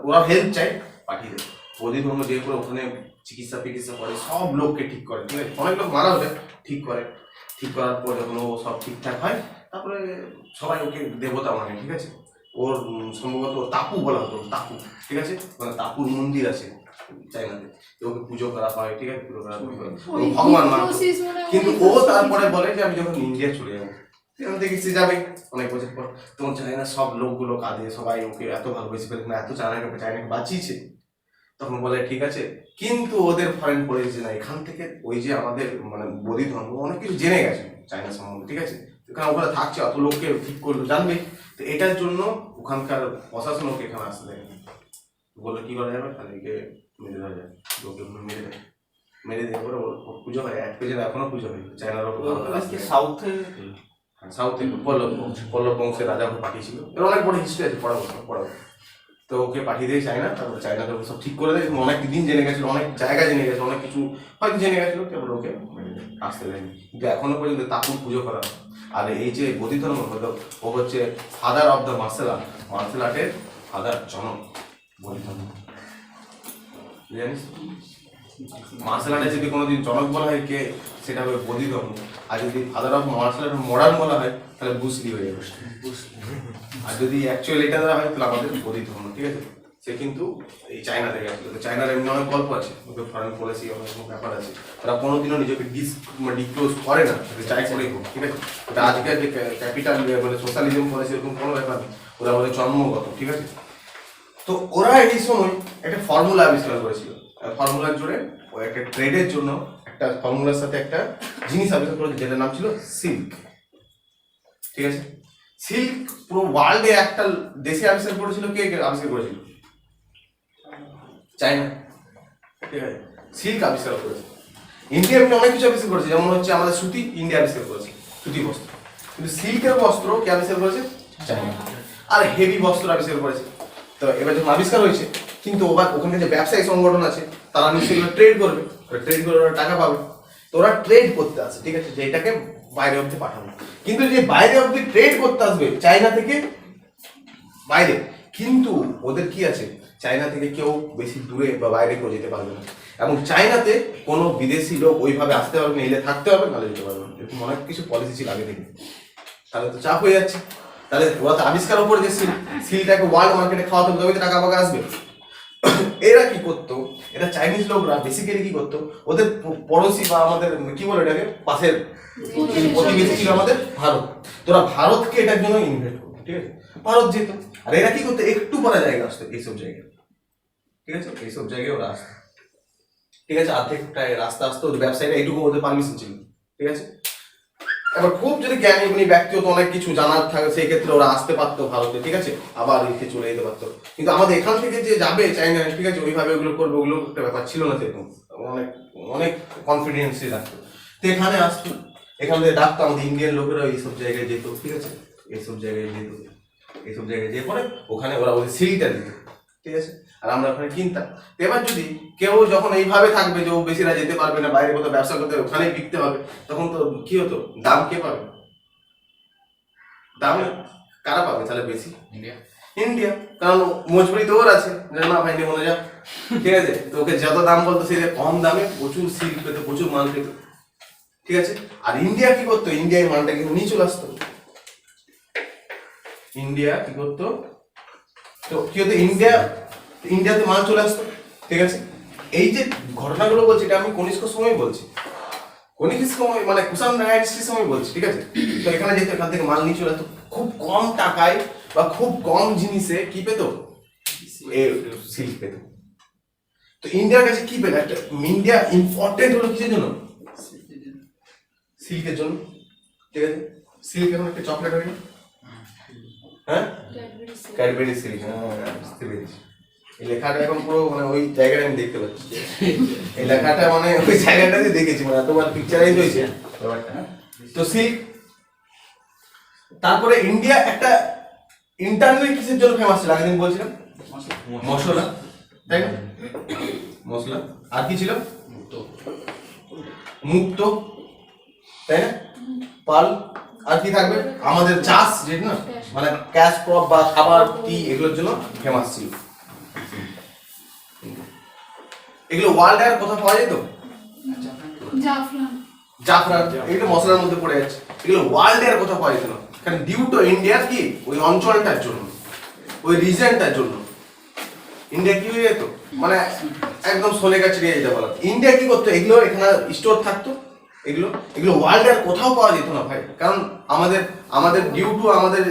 ওরা হেল্প চাই, পাঠিয়ে দেবো। বোধি ধর্ম যে করে ওখানে চিকিৎসা করে, সব লোককে ঠিক করে, ঠিক আছে? অনেক লোক মারা হলে ঠিক করে, ঠিক করার পর যখন ও সব ঠিকঠাক হয়, তারপরে সবাই ওকে দেবতা মানে, ঠিক আছে? ওর সম্ভবত তাপু বলা হতো, তাপু, ঠিক আছে? মানে তাপুর মন্দির আছে চাইনাতে, ওকে পুজো করা হয়, ঠিক আছে? পুজো করা হয়, ভগবান মানত। কিন্তু ও তারপরে বলে যে আমি যখন ইন্ডিয়া চলে যাবো, সেখান থেকে সে যাবে অনেক বছর পর, তখন চায়না সব লোকগুলো কাঁদে, সবাই ওকে এত ভালোবেসে ফেলে, এত চায়নাকে বাঁচিয়েছে, তখন বলে ঠিক আছে, কিন্তু ওদের ফরেন পলিসি না, এখান থেকে ওই যে আমাদের মানে বৌদ্ধ ধর্ম অনেক কিছু জেনে গেছে চায়না সম্বন্ধে, ঠিক আছে, কারণ ওখানে থাকছে অত লোককে ঠিক করলো জানবে, তো এটার জন্য ওখানকার প্রশাসন ওকে এখানে আসতে দেয়। বললো কি করা যাবে, তাহলে একে মেরে দেওয়া যায়, লোককে মেরে দিয়ে পরে পুজো হয়, এক পেজের এখনো পুজো হয় চায়নার সাউথে সাউথে পল্লব বংশের রাজাকে পাঠিয়েছিল, এর অনেক বড় হিস্ট্রি আছে পড়াবো। তো ওকে পাঠিয়ে দিয়ে চায়না, তারপর চায়না তো সব ঠিক করে দেয়, অনেক দিন জেনে গেছিল, অনেক জায়গা জেনে গেছে, অনেক কিছু হয়তো জেনে গেছিল, তারপর ওকে আসতে দেয়নি, কিন্তু এখনো পর্যন্ত তাপুর পুজো করা হয়। আর এই যে বৌদ্ধ ধর্ম হলো, ও হচ্ছে father of the martial art, martial আর্টের ফাদার জনক বৌদ্ধ ধর্ম, জানিস? মার্শাল আর্টে যদি কোনোদিন জনক বলা হয় কে, সেটা হবে বৌদ্ধ ধর্ম, আর যদি father of martial art modern বলা হয় তাহলে বুসলি হয়ে যাবে, আর যদি অ্যাকচুয়ালি এটা দেওয়া হয় তাহলে আমাদের বৌদ্ধ ধর্ম, ঠিক আছে। সে কিন্তু এই চায়না থেকে আসলে, চায়নার এমনি অনেক গল্প আছে, ওদের ফরেন পলিসি অনেক ব্যাপার আছে, তারা কোনোদিনও নিজেকে ডিক্লোজ করে না, চাই করেই হোক, ঠিক আছে। ওটা আজকের যে ক্যাপিটাল মানে সোশ্যালিজম পলিসি এরকম কোনো ব্যাপার নেই, ওরা আমাদের জন্মগত, ঠিক আছে। তো ওরা এই সময় একটা ফর্মুলা আবিষ্কার করেছিল, ফর্মুলার জোরে ও একটা ট্রেডের জন্য একটা ফর্মুলার সাথে একটা জিনিস আবিষ্কার করেছে, যেটার নাম ছিল সিল্ক, ঠিক আছে। সিল্ক পুরো ওয়ার্ল্ডে একটা দেশে আবিষ্কার করেছিল, কে আবিষ্কার করেছিল? চায়না, ঠিক আছে। সিল্ক আবিষ্কার করেছে। ইন্ডিয়া এমনি অনেক কিছু আবিষ্কার করেছে, যেমন হচ্ছে আমাদের সুতি, ইন্ডিয়া আবিষ্কার করেছে সুতি বস্ত্র, কিন্তু সিল্কের বস্ত্র কে আবিষ্কার করেছে? চায়না। আর হেভি বস্ত্র আবিষ্কার করেছে। তো এবার যখন আবিষ্কার হয়েছে, কিন্তু ওখানে যে ব্যবসায়ী সংগঠন আছে তারা নিশ্চয়ই ট্রেড করবে, ট্রেড করে ওরা টাকা পাবে, তো ওরা ট্রেড করতে আসে, ঠিক আছে, যেটাকে বাইরে অব্দি পাঠানো, কিন্তু যে বাইরে অব্দি ট্রেড করতে আসবে চায়না থেকে বাইরে, কিন্তু ওদের কি আছে, চায়না থেকে কেউ বেশি দূরে বা বাইরে কেউ যেতে পারবে না, এবং চায়নাতে কোনো বিদেশি লোক ওইভাবে আসতে পারবে না, এলে থাকতে হবে, নাহলে যেতে পারবে না, এরকম অনেক কিছু পলিসি ছিল আগে থেকে। তাহলে তো চাপ হয়ে যাচ্ছে, তাহলে ওরা তো আবিষ্কার উপরে যে সিলটাকে ওয়ার্ল্ড মার্কেটে খাওয়াতে হবে, তবে তো টাকা পাকা আসবে। এরা কি করতো, এটা চাইনিজ লোকরা বেসিক্যালি কি করতো, ওদের পড়োশি বা আমাদের কি বলে এটাকে, পাশের প্রতিবেশী ছিল আমাদের ভারত, তোরা ভারতকে এটার জন্য ইনভেস্ট করতো, ঠিক আছে, ভারত যেত, আর এরা কি করতো, একটু পরে জায়গা আসতো এইসব জায়গায়, ঠিক আছে, এইসব জায়গায় ওরা আসতো, ঠিক আছে, অর্ধেকটা রাস্তা আসতো, ওদের ব্যবসায়ীরা এইটুকু ওদের পারমিশন ছিল, ঠিক আছে। এবার খুব যদি জ্ঞানী গুণী ব্যক্তিগত অনেক কিছু জানার থাকে, সেই ক্ষেত্রে ওরা আসতে পারতো ভারতে, ঠিক আছে, আবার এদিকে চলে যেতে পারতো, কিন্তু আমাদের এখান থেকে যে যাবে চাইনা, ঠিক আছে, ওইভাবে ওগুলো করবে, ওগুলো একটা ব্যাপার ছিল না সেরকম, অনেক অনেক কনফিডেন্সই রাখতো, তো এখানে আসতো, এখান থেকে ডাকতো, আমাদের ইন্ডিয়ান লোকেরা এইসব জায়গায় যেত, ঠিক আছে, এইসব জায়গায় যেত, এইসব জায়গায় যেয়ে পরে ওখানে ওরা ওদের সিলটা দিত, ঠিক আছে, আর আমরা ওখানে কিনতাম। এবার যদি কেউ যখন এইভাবে থাকবে যে ও বেশিরা যেতে পারবে না, বাইরে কোথাও ব্যবসা করতে হবে, ওখানেই বিকতে হবে, তখন তো কি হতো, দাম কে পাবে, দাম কারা পাবে তাহলে বেশি? ইন্ডিয়া, কারণ মজবুরি তো ওর আছে, না ভাই নিয়ে মনে যা, ঠিক আছে, তো ওকে যত দাম বলতো সে কম দামে প্রচুর সিল্ক পেতো, প্রচুর মাল পেতো, ঠিক আছে। আর ইন্ডিয়া কি করতো, ইন্ডিয়ায় মালটা কিন্তু নিয়ে চলে আসতো, ইন্ডিয়া কি করতো, তো কি হতো, ইন্ডিয়াতে মাল চলে আসতো, ঠিক আছে। এই যে ঘটনাগুলো বলছি, এটা আমি কনিষ্ক সময় বলছি, কনিষ্ক সময় মানে কুষাণ ডাইনাস্টির সময় বলছি, ঠিক আছে। তো এখানে যেহেতু এখান থেকে মাল নিয়ে চলে আসতো, খুব কম টাকায় বা খুব কম জিনিসে কি পেতো, সিল্ক পেতো। তো ইন্ডিয়ার কাছে কি পেলো, একটা ইন্ডিয়া ইম্পর্টেন্ট হলো কিসের জন্য, সিল্কের জন্য, ঠিক আছে। সিল্ক এখন একটা চকলেট হয়ে গেল, হ্যাঁ, ক্যাডবেরি সিল্ক, হ্যাঁ বুঝতে পেরেছি। এই লেখাটা এখন পুরো মানে ওই জায়গাটা আমি দেখতে পাচ্ছি, এই লেখাটা মানে ওই জায়গাটাতে দেখেছি, মানে এতবার পিকচারাইজ হয়েছে ব্যাপারটা। তো সিল্ক, তারপরে ইন্ডিয়া একটা ইন্টারনাল কিসের জন্য ফেমাস ছিল, আগের দিন বলছিলাম মশলা, তাই না, মশলা, আর কি ছিল, মুক্ত, তাই না, পাল, আর কি থাকবে, আমাদের চাষ যেটা না, মানে ক্যাশ ক্রপ বা খাবার টি এগুলোর জন্য ফেমাস ছিল। এগুলো ওয়ার্ল্ড এর কোথাও পাওয়া যেত, জাফরান, এগুলো মশলার মধ্যে পড়ে যাচ্ছে, এগুলো ওয়ার্ল্ড এর কোথাও পাওয়া যেত না, কারণ ডিউ টু ইন্ডিয়ার কি ওই অঞ্চলটার জন্য, ওই রিজনটার জন্য ইন্ডিয়া কি হয়ে যেত, মানে একদম সোনে গাছ ছিড়ে যেতে বলা। ইন্ডিয়া কি করতো, এগুলো এখানে স্টোর থাকতো, এগুলো ওয়ার্ল্ড এর কোথাও পাওয়া যেত না ভাই, কারণ আমাদের ডিউ টু আমাদের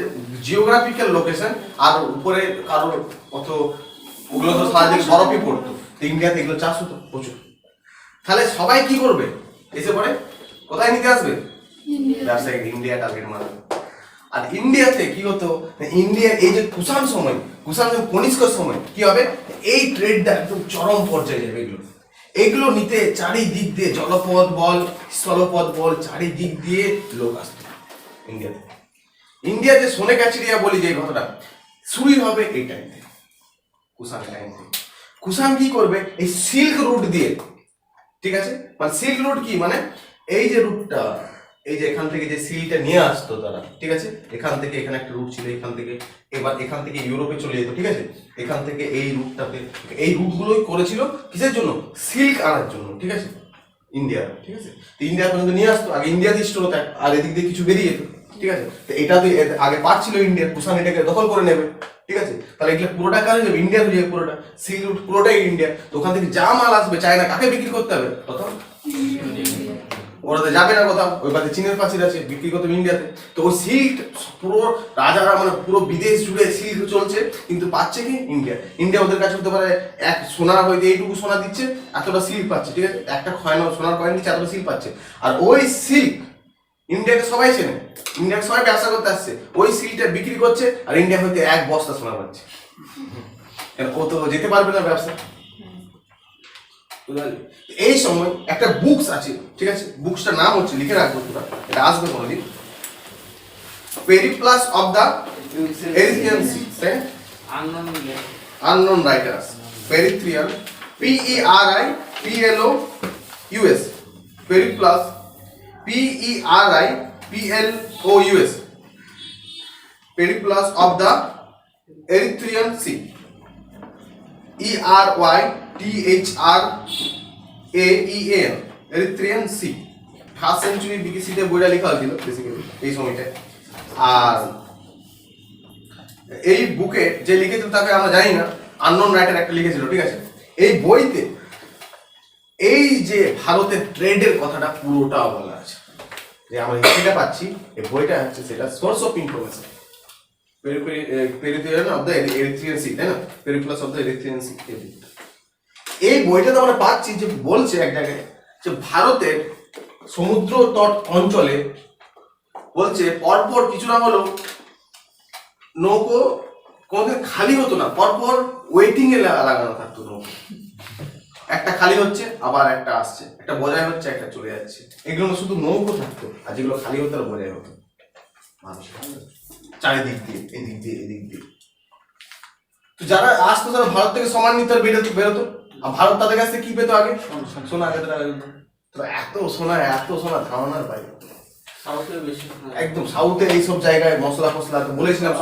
জিওগ্রাফিক্যাল লোকেশন, আর উপরে কারোর অত ওগুলো তো সারাদিন বরফই পড়তো, তো ইন্ডিয়াতে এগুলো চাষ হতো প্রচুর। তাহলে সবাই কি করবে, এসে পরে কোথায় নিতে আসবে, ব্যবসায়িক ইন্ডিয়া টার্গেট মারবে। আর ইন্ডিয়াতে কি হতো, ইন্ডিয়া এই যে কুষাণ সময় কনিষ্কর সময় কি হবে, এই ট্রেডটা একদম চরম পর্যায়ে যাবে। এগুলো নিতে চারিদিক দিয়ে জলপথ বল স্থলপথ বল চারিদিক দিয়ে লোক আসতো ইন্ডিয়াতে। ইন্ডিয়া যে সোনে কাচিরিয়া বলি যে কথাটা শুরুই হবে এই টাইম থেকে, কুষাণ টাইম থেকে। কুষাণ কি করবে, এই সিল্ক রুট দিয়ে, ঠিক আছে, মানে সিল্ক রুট কি মানে এই যে রুটটা, এই যে এখান থেকে যে সিলটা নিয়ে আসতো তারা, ঠিক আছে, এখান থেকে এখানে একটা রুট ছিল, এখান থেকে এবার এখান থেকে ইউরোপে চলে যেত, ঠিক আছে, এখান থেকে এই রুটটাতে, এই রুটগুলোই করেছিল কিসের জন্য, সিল্ক আনার জন্য, ঠিক আছে, ইন্ডিয়া, ঠিক আছে। তো ইন্ডিয়া পর্যন্ত নিয়ে আসতো, আগে ইন্ডিয়া দিয়ে স্টোর হতো, আর এদিক দিয়ে কিছু বেরিয়ে যেত, ঠিক আছে। তো এটা তো আগে পাচ্ছিল ইন্ডিয়া, কুষাণ এটাকে দখল করে নেবে, ঠিক আছে। তাহলে এগুলো পুরোটা কাজ হয়ে যাবে, ইন্ডিয়া হয়ে যাবে পুরোটা, সিল্ক রুট পুরোটাই ইন্ডিয়া। তো ওখান থেকে যা মাল আসবে চায়না কাকে বিক্রি করতে হবে, কোথাও ওরাতে যাবে না কোথাও, ওই পাশে চীনের প্রাচীর আছে, বিক্রি করতে হবে ইন্ডিয়াতে। তো ওই সিল্ক পুরো রাজারা মানে পুরো বিদেশ জুড়ে সিল্ক চলছে, কিন্তু পাচ্ছে কি ইন্ডিয়া। ইন্ডিয়া ওদের কাছে হতে পারে এক সোনার হয়তো এইটুকু সোনা দিচ্ছে, এতটা সিল্ক পাচ্ছে, ঠিক আছে, একটা সোনার কয়েন দিচ্ছে, এতটা সিল্ক পাচ্ছে। আর ওই সিল্ক ইন্ডিয়াকে সবাই চেনে, ইন্ডিয়াকে সবাই ব্যবসা করতে আসছে, ওই সিল্কটা বিক্রি করছে, আর ইন্ডিয়া হয়তো এক বস্তা সোনা পাচ্ছে। ও তো যেতে পারবে না ব্যবসা। এই সময় একটা বুকস আছে, ঠিক আছে, বুকসটার নাম হচ্ছে, লিখে রাখবো তোরা, এটা আসবে কোনোদিন, Periplus of the Erythraean Sea, unknown writers, পেরিথ্রিয়ান, PERIPLOUS, Periplus, PERIPLOUS, Periplus of the Erythraean Sea, ERYTHRAEAN, Erythraean Sea. First century বিকিসিতে বইটা লেখা হয়েছিল বেসিক্যালি এই সময়টা। আর এই বুকে যে লিখেছিল তাকে আমরা জানি না, আননোন রাইটার একটা লিখেছিল, ঠিক আছে। এই বইতে এই যে ভারতের ট্রেডের কথাটা পুরোটা বলা আছে, যে আমরা যেটা পাচ্ছি এই বইটা হচ্ছে সেটা সোর্স অফ ইনফরমেশন, পেরিথিয়ান অফ দ্য এরিথ্রিয়ান সি, তাই না, Periplus of the Erythraean Sea. এই বইটাতে আমরা পাচ্ছি যে বলছে এক জায়গায় যে ভারতের সমুদ্র তট অঞ্চলে বলছে পরপর কিছু না হলেও নৌকো কোনোদিন খালি হতো না, পরপর ওয়েটিং এ লাগানো থাকতো নৌকো, একটা খালি হচ্ছে আবার একটা আসছে, একটা বজায় হচ্ছে একটা চলে যাচ্ছে, এগুলো শুধু নৌকো থাকতো, আর যেগুলো খালি হতো আর বজায় হতো মানুষ চারিদিক দিয়ে, এদিক দিয়ে এদিক দিয়ে। তো যারা আসতো তারা ভারত থেকে সমান নিতে বেরোতো, আর ভারত তাদের কাছ থেকে কি পেতো আগে, সোনা আগে তারা এত সোনা ধারণার বাইরে। একদম সাউথে এইসব জায়গায় মশলা ফসলা তো বলেছিলাম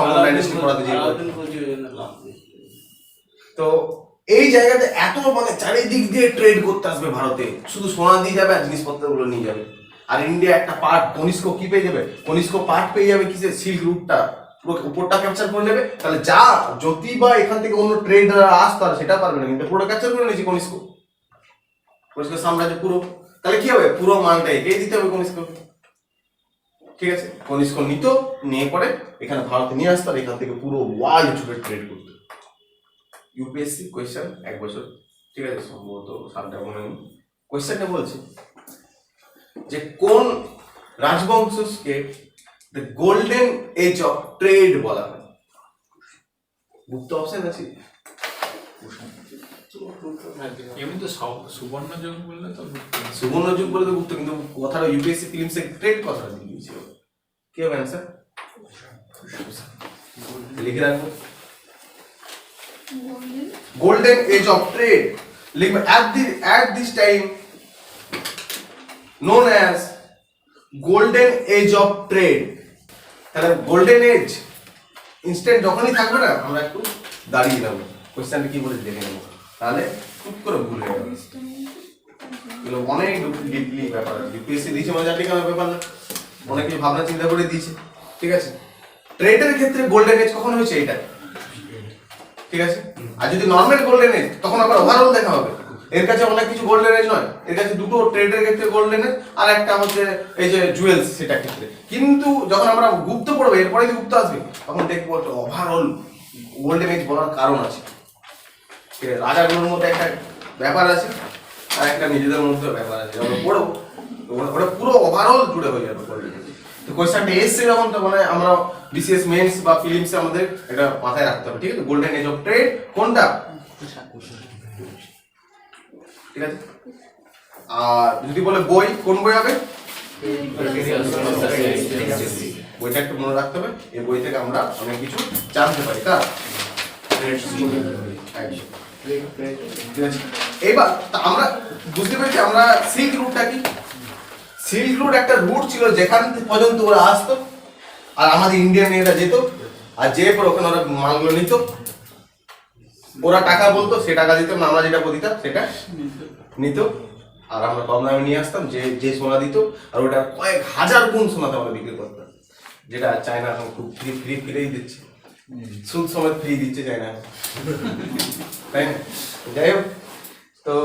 তো এই জায়গাতে এত মানে চারিদিক দিয়ে ট্রেড করতে আসবে ভারতে, শুধু সোনা দিয়ে যাবে আর জিনিসপত্র গুলো নিয়ে যাবে। আর ইন্ডিয়া একটা পার্ট কনিষ্ক কি পেয়ে যাবে, কনিষ্ক পার্ট পেয়ে যাবে কিসের, সিল্ক রুটটা পুরো উপরটা ক্যাপচার করে নেবে। তাহলে যা যদি বা এখান থেকে অন্য ট্রেডাররা আসতো আর সেটা পারবে না, কিন্তু পুরো ক্যাপচার করে নিয়েছে কনিষ্ক সাম্রাজ্য পুরো। তাহলে কি হবে, পুরো মানটা এগিয়ে দিতে হবে কনিষ্ক, ঠিক আছে। কনিষ্ক নিত, নিয়ে পরে এখানে ভারতে নিয়ে আসতো, আর এখান থেকে পুরো ওয়ার্ল্ড জুড়ে ট্রেড করতো। ইউপিএসসি কোয়েশ্চেন এক বছর, ঠিক আছে, সম্ভবত সালটা মনে নেই। কোয়েশ্চেনটা বলছে যে কোন রাজবংশকে the golden age of trade বলা হয়। গুপ্ত অপশন আছে, এমনি তো সুবর্ণ যুগ বললে তো সুবর্ণ যুগ বলে তো গুপ্ত, কিন্তু কথাটা ইউপিএসসি ফিল্মসে ট্রেড কথাটা দিয়ে দিয়েছে। কি হবে অ্যান্সার, লিখে রাখবো golden age of trade, at this time known as golden age of trade। তাহলে গোল্ডেন এজ ইনস্ট্যান্ট যখনই থাকবে না, আমরা একটু দাঁড়িয়ে নেবো, কোশ্চেনটা কি বলে দেখে নেবো, তাহলে খুব করে ভুল হয়ে যাবে। এগুলো অনেক ডিপলি ব্যাপার আছে, ইউপিএসসি দিয়েছে মানে জানি কেন ব্যাপার না, অনেক কিছু ভাবনা চিন্তা করে দিয়েছে, ঠিক আছে। ট্রেডের ক্ষেত্রে গোল্ডেন এজ কখন হয়েছে এটা, ঠিক আছে। আর যদি নর্মাল গোল্ডেন এজ তখন আবার ওভারঅল দেখা হবে, এর কাছে অনেক কিছু গোল্ডেন এজ নয়, এর কাছে দুটো ট্রেডের ক্ষেত্রে গোল্ডেন এজ আর একটা হচ্ছে এই যে জুয়েলস সেটা ক্ষেত্রে। কিন্তু যখন আমরা গুপ্ত পড়বো, এরপরে যে গুপ্ত আসবে তখন দেখবো ওভারঅল গোল্ডেন এজ বলার কারণ আছে। রাজাগুলোর মধ্যে একটা ব্যাপার আছে আর একটা নিজেদের মধ্যে ব্যাপার আছে যখন পড়বো তো ওটা পুরো ওভারঅল জুড়ে হয়ে যাবে তো কোয়েশ্চেনটা এসছে যখন তো মানে আমরা বিসিএস মেন্স বা ফিলিমসে আমাদের এটা মাথায় রাখতে হবে ঠিক আছে গোল্ডেন এজ অফ ট্রেড কোনটা ঠিক আছে আর যদি বলে বই কোন বই হবে বইটা একটু মনে রাখতে হবে এই বই থেকে আমরা অনেক কিছু জানতে পারি কার এবার আমরা বুঝতে পেরেছি আমরা সিল্ক রুটটা কি সিল্ক রুট একটা রুট ছিল যেখান পর্যন্ত ওরা আসতো আর আমাদের ইন্ডিয়ান এরা যেত আর যে পর ওখানে ওরা মালগুলো নিত ওরা টাকা বলতো সে টাকা দিতাম না আমরা যেটা দিতাম সেটা নিত আর আমরা কম দামে নিয়ে আসতাম যে যে সোনা দিত আর ওটা কয়েক হাজার গুণ সোনাতে আমরা বিক্রি করতাম যেটা চায়না এখন খুব ফ্রিই দিচ্ছে সুদ সমেত ফ্রি দিচ্ছে চায়না তাই না যাই হোক তো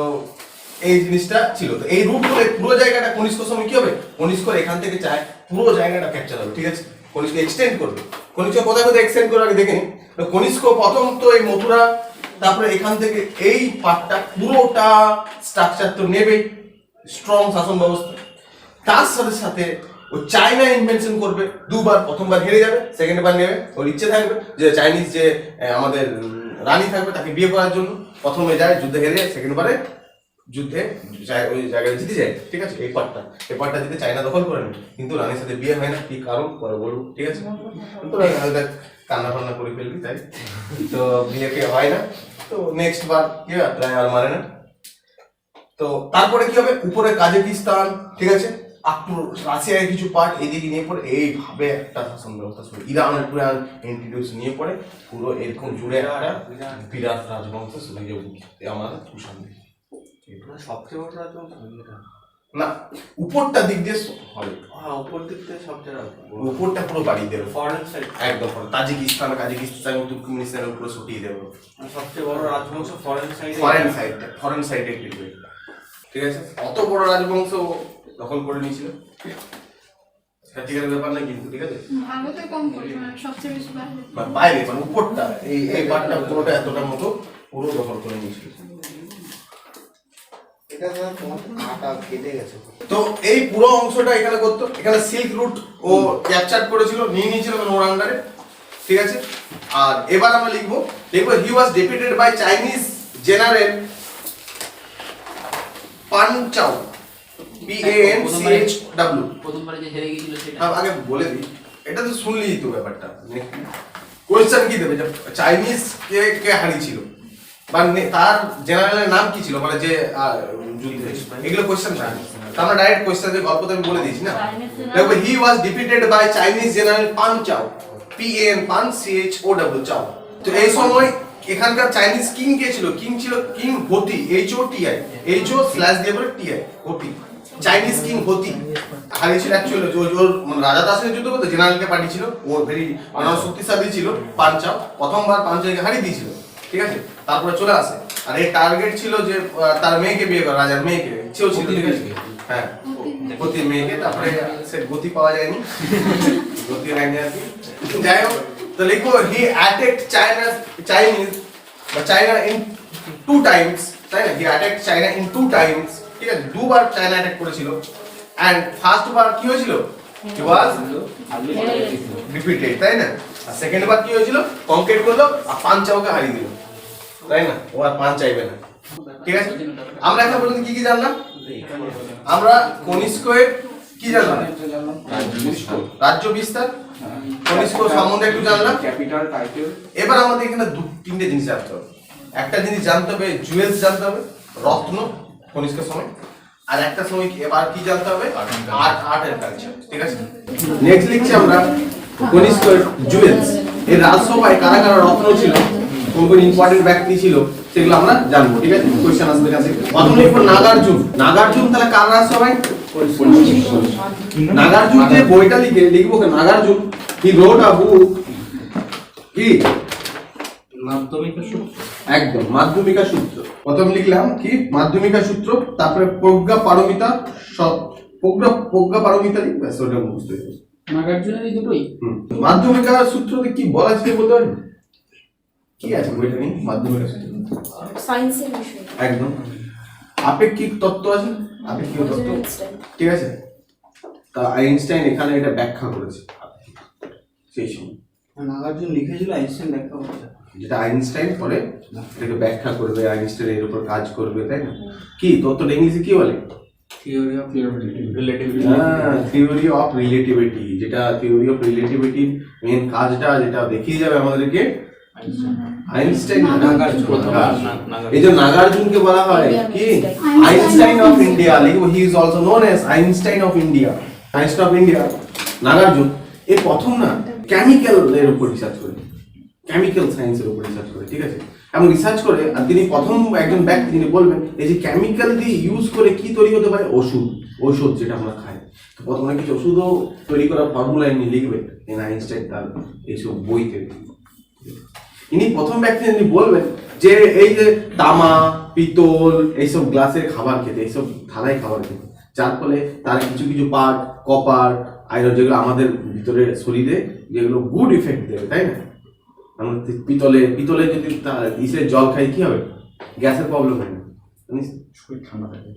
এই জিনিসটা ছিল তো এই রুট করে পুরো জায়গাটা কনিষ্কর সময় কি হবে কনিষ্কর এখান থেকে চায় পুরো জায়গাটা ক্যাপচার হবে ঠিক আছে কনিষ্ক এক্সটেন্ড করবে কনিষ্ক কোথায় কোথায় এক্সটেন্ড করে আগে দেখে নিন কনিষ্ক প্রথম তো এই মথুরা তারপরে এখান থেকে এই পার্টটা পুরোটা স্ট্রাকচার তো নেবেই স্ট্রং শাসন ব্যবস্থা তার সাথে সাথে ও চায়না ইনভেনশন করবে দুবার প্রথমবার হেরে যাবে সেকেন্ড বার নেবে ওর ইচ্ছে থাকবে যে চাইনিজ যে আমাদের রানী থাকবে তাকে বিয়ে করার জন্য প্রথমে যায় যুদ্ধে হেরে যায় সেকেন্ড বারে যুদ্ধে ওই জায়গায় জিতে যায় ঠিক আছে এই পার্টটা জিতে চায়না দখল করে নেয় কিন্তু রানীর সাথে বিয়ে হয় না কি কারণ পরে বলবো ঠিক আছে তো কান্না ফান্না করে ফেলবি তাই তো বিয়ে কে হয় না তো নেক্সট বার কি হয় প্রায় আর মারে না তো তারপরে কি হবে উপরে কাজাকিস্তান ঠিক আছে আপটু রাশিয়ার কিছু পার্ট এদিকে নিয়ে পড়ে এইভাবে একটা শাসন ব্যবস্থা শুরু ইরানের পুরো ইন্ট্রোডিউস নিয়ে পড়ে পুরো এরকম জুড়ে একটা বিরাট রাজবংশ শুরু হয়ে যাবে আমাদের কুষাণ সবচেয়ে বড় রাজবংশ না উপরটা দিক দিয়ে হবে হ্যাঁ উপর দিক থেকে সবচেয়ে উপরটা পুরো বাড়িয়ে দেবে ফরেন সাইড একদম তাজিকিস্তান তুর্কমেনিস্তানের উপরে ছুটিয়ে দেবে সবচেয়ে বড় রাজবংশ ফরেন সাইডে ঠিক আছে অত বড় রাজবংশ দখল করে নিয়েছিল ব্যাপার না কিন্তু ঠিক আছে ভারতে কম পরিমাণ সবচেয়ে বেশি বাইরে মানে উপরটা এই পার্টটা পুরোটা এতটা মতো পুরো দখল করে নিয়েছিল তো এই পুরো অংশটা এখানে করতো এখানে সিল্ক রুট ও ক্যাপচার করেছিল নিয়ে নিয়েছিল ওর আন্ডারে ঠিক আছে আর এবার আমরা লিখবো হি ওয়াজ ডিফিটেড বাই চাইনিজ জেনারেল পান চাও PANCHW প্রথমবারে যে হেরে গিয়েছিল সেটা আগে বলে দিই এটা তো শুনলি তো ব্যাপারটা কোয়েশ্চেন কি দেবে চাইনিজ কে হারিয়েছিল বা তার জেনারেলের নাম কি ছিল মানে যে যুদ্ধে এগুলো কোয়েশ্চেন না আমরা ডাইরেক্ট কোয়েশ্চেন যে গল্পটা আমি বলে দিয়েছি না দেখো হি ওয়াজ ডিফিটেড বাই চাইনিজ জেনারেল পান চাও PAN চাও তো এই সময় এখানকার চাইনিজ কিং কে ছিল কিং হোতি HO স্ল্যাশ দিয়ে বলে TI হোতি চাইনিজ কিং হোতি হারিয়েছিল অ্যাকচুয়ালি ওর মানে রাজা দাসের যুদ্ধ করতে জেনারেলকে পাঠিয়েছিল ও ভেরি শক্তিশালী ছিল পাঞ্চাও প্রথমবার পাঞ্চাওকে হারিয়ে দিয়েছিল ঠিক আছে তারপরে চলে আসে আর এই টার্গেট ছিল যে তার মেয়েকে বিয়ে করা রাজার মেয়েকে সেও ছিল ঠিক আছে হ্যাঁ গতির মেয়েকে তারপরে সে গতি পাওয়া যায়নি গতি রাখবে আর কি যাই হোক তো লিখো হি অ্যাটাকড চাইনা ইন 2 টাইমস তাই না হি অ্যাটাকড চাইনা ইন 2 টাইমস ঠিক আছে দুবার চায়না অ্যাটাক করেছিল এন্ড ফার্স্ট বার কি হয়েছিল হি ওয়াজ ডিফিটেড তাই না আর সেকেন্ড বার কি হয়েছিল কনকেট করলো আর পাঞ্চাওকে হারিয়ে দিল তাই না ও আর পান চাইবে না ঠিক আছে আমরা এখন পর্যন্ত কি কি জানলাম আমরা কনিষ্কের কি জানলাম রাজ্য বিস্তার কনিষ্ক সম্বন্ধে একটু জানলাম ক্যাপিটাল টাইটেল এবার আমাদের এখানে তিনটে জিনিস জানতে হবে একটা জিনিস জানতে হবে জুয়েলস জানতে হবে রত্ন কনিষ্কের সময় আর একটা সময় এবার কি জানতে হবে আর্ট এন্ড কালচার ঠিক আছে নেক্সট লিখছি আমরা কনিষ্কের জুয়েলস এই রাজসভায় কারা কারা রত্ন ছিল কোন কোন ইম্পর্টেন্ট ব্যক্তি ছিল সেগুলো আমরা জানবো ঠিক আছে কোশ্চেন আসবে কাছে প্রথম লিখবো নাগার্জুন তাহলে কার রাজসভায় নাগার্জুন যে বইটা লিখবো নাগার্জুন হি রোট আ বুক কি একদম মাধ্যমিকা সূত্র প্রথম লিখলাম কি মাধ্যমিকা সূত্র তারপরে প্রজ্ঞা পারমিতা লিখবে ওটা মুখস্থ হয়ে যাবে নাগার্জুনের এই দুটোই মাধ্যমিকা সূত্রতে কি বলা ছিল বলতে পারবেন কি আছে বইটা নেই মাধ্যমিকা সূত্র সায়েন্সের বিষয় একদম আপেক্ষিক তত্ত্ব আছে, আপেক্ষিক তত্ত্ব, ঠিক আছে? তা আইনস্টাইন এখানে এটা ব্যাখ্যা করেছে সেই সময়, নাগার্জুন লিখেছিল, আইনস্টাইন ব্যাখ্যা করছে। যেটা আইনস্টাইন পরে এটাকে ব্যাখ্যা করবে, আইনস্টাইন এর উপর কাজ করবে, তাই না? কি তত্ত্বটা ইংলিশে কি বলে? Theory of relativity. Theory of relativity, যেটা থিওরি অফ রিলেটিভিটির মেন কাজটা যেটা দেখিয়ে যাবে আমাদেরকে আইনস্টাইন। এই যে নাগার্জুনকে বলা হয় কি আইনস্টাইন অফ ইন্ডিয়া, লিখবো he is also known as Einstein of India. Einstein of India Nagarjuna এই প্রথম না কেমিক্যাল এর উপর রিসার্চ করে, কেমিক্যাল সায়েন্সের উপর রিসার্চ করে, ঠিক আছে? এবং রিসার্চ করে আর তিনি প্রথম একজন ব্যক্তি যিনি বলবেন এই যে কেমিক্যাল দিয়ে ইউজ করে কি তৈরি হতে পারে, ঔষধ যেটা আমরা খাই। তো প্রথমে কিছু ওষুধও তৈরি করার ফর্মুলা ইনি লিখবেন, আইনস্টাইন তার এইসব বইতে। ইনি প্রথম ব্যক্তি যিনি বলবেন যে এই যে তামা, পিতল এইসব গ্লাসের খাবার খেতে, এইসব থালায় খাবার খেতে, যার ফলে তার কিছু কিছু পার্ট, কপার, আয়রন, যেগুলো আমাদের ভিতরে শরীরে যেগুলো গুড ইফেক্ট দেবে, তাই না? আমরা পিতলে যদি ইসের জল খাই কি হবে? গ্যাসের প্রবলেম হয় না, শরীর ঠান্ডা থাকে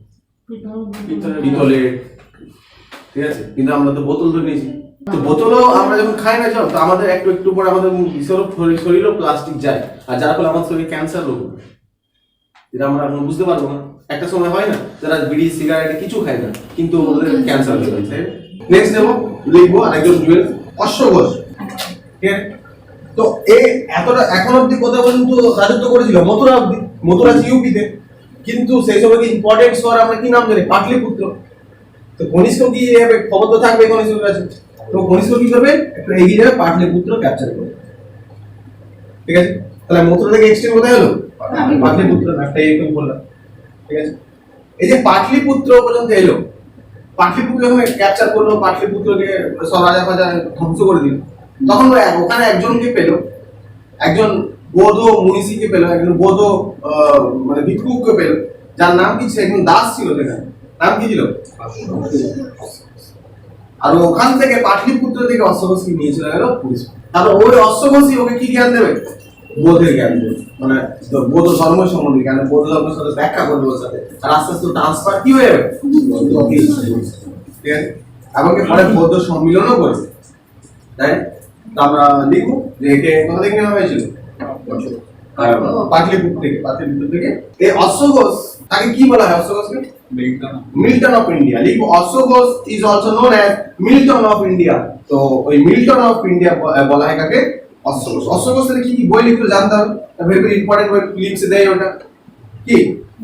পিতলে, ঠিক আছে? কিন্তু আমরা তো বোতল তো নিয়েছি, তো বোতলও আমরা যখন খাই না জল, তো আমাদের একটু একটু পরে আমাদের শরীরেও প্লাস্টিক যায়, আর যার ফলে আমাদের শরীরে ক্যান্সার রোগ, যেটা আমরা এখন বুঝতে পারবো না। একটা সময় হয় না যারা বিড়ি সিগারেট কিছু খায় না কিন্তু ওদের ক্যান্সার হয়ে যায়, তাই? নেক্সট লিখবো আরেকজন জুয়েল অশ্বঘোষ, ঠিক আছে? তো এই এতটা এখন অব্দি কথা পর্যন্ত রাজত্ব করেছিল মথুরা অব্দি, মথুরা ইউপিতে, কিন্তু সেই সময় কি ইম্পর্টেন্ট শহর আমরা কি নাম জানি? পাটলিপুত্র। তো কনিষ্ক কি খবর তো থাকবে কনিষ্কের কাছে, তো কনিষ্ক কি করবে? একটু এগিয়ে যাবে, পাটলিপুত্র ক্যাপচার করবে, ঠিক আছে? তাহলে মথুরা থেকে এক্সটেন্ড কোথায় হলো? পাটলিপুত্র, একটা এরকম বললাম, ঠিক আছে? এই যে পাটলিপুত্র পর্যন্ত এলো, পাটলিপুত্র যখন ক্যাপচার করলো, পাটলিপুত্রকে সব রাজা ফাজা ধ্বংস করে দিল, তখন ওখানে একজনকে পেল, একজন বৌদ্ধ মনীষীকে পেল, একজন বৌদ্ধ মানে ভিক্ষুককে পেল, যার নাম কি ছিল? একজন দাস ছিল, সেখানে নাম কি ছিল? আর ওখান থেকে পাটলিপুত্র থেকে অশ্বঘোষকে নিয়ে চলে গেল পুলিশ। তারপর ওই অশ্বঘোষই ওকে কি জ্ঞান দেবে? বৌদ্ধের জ্ঞান দেবে, মানে বৌদ্ধ ধর্ম সম্বন্ধে জ্ঞান, বৌদ্ধ ধর্মের সাথে ব্যাখ্যা করবে ওর সাথে, আর আস্তে আস্তে ট্রান্সফার কি হয়ে যাবে, ঠিক আছে? এমনকি পরে বৌদ্ধ সম্মিলনও করবে, তাই? আমরা লিখবো যে একে কোথা থেকে নেওয়া হয়েছিল? পাটলিপুত্র থেকে। পাটলিপুত্র থেকে এই অশ্বঘোষ, তাকে কি বলা হয়? অশ্বঘোষকে মিল্টন অফ ইন্ডিয়া। লিখবো অশ্বঘোষ is also known as Milton of India. তো ওই মিল্টন অফ ইন্ডিয়া বলা হয় কাকে? অশ্বঘোষ। অশ্বঘোষ থেকে কি কি বই লিখলো জানতে হবে, ভেরি ইম্পর্টেন্ট বই, ফিলিপসে দেয় ওটা কি?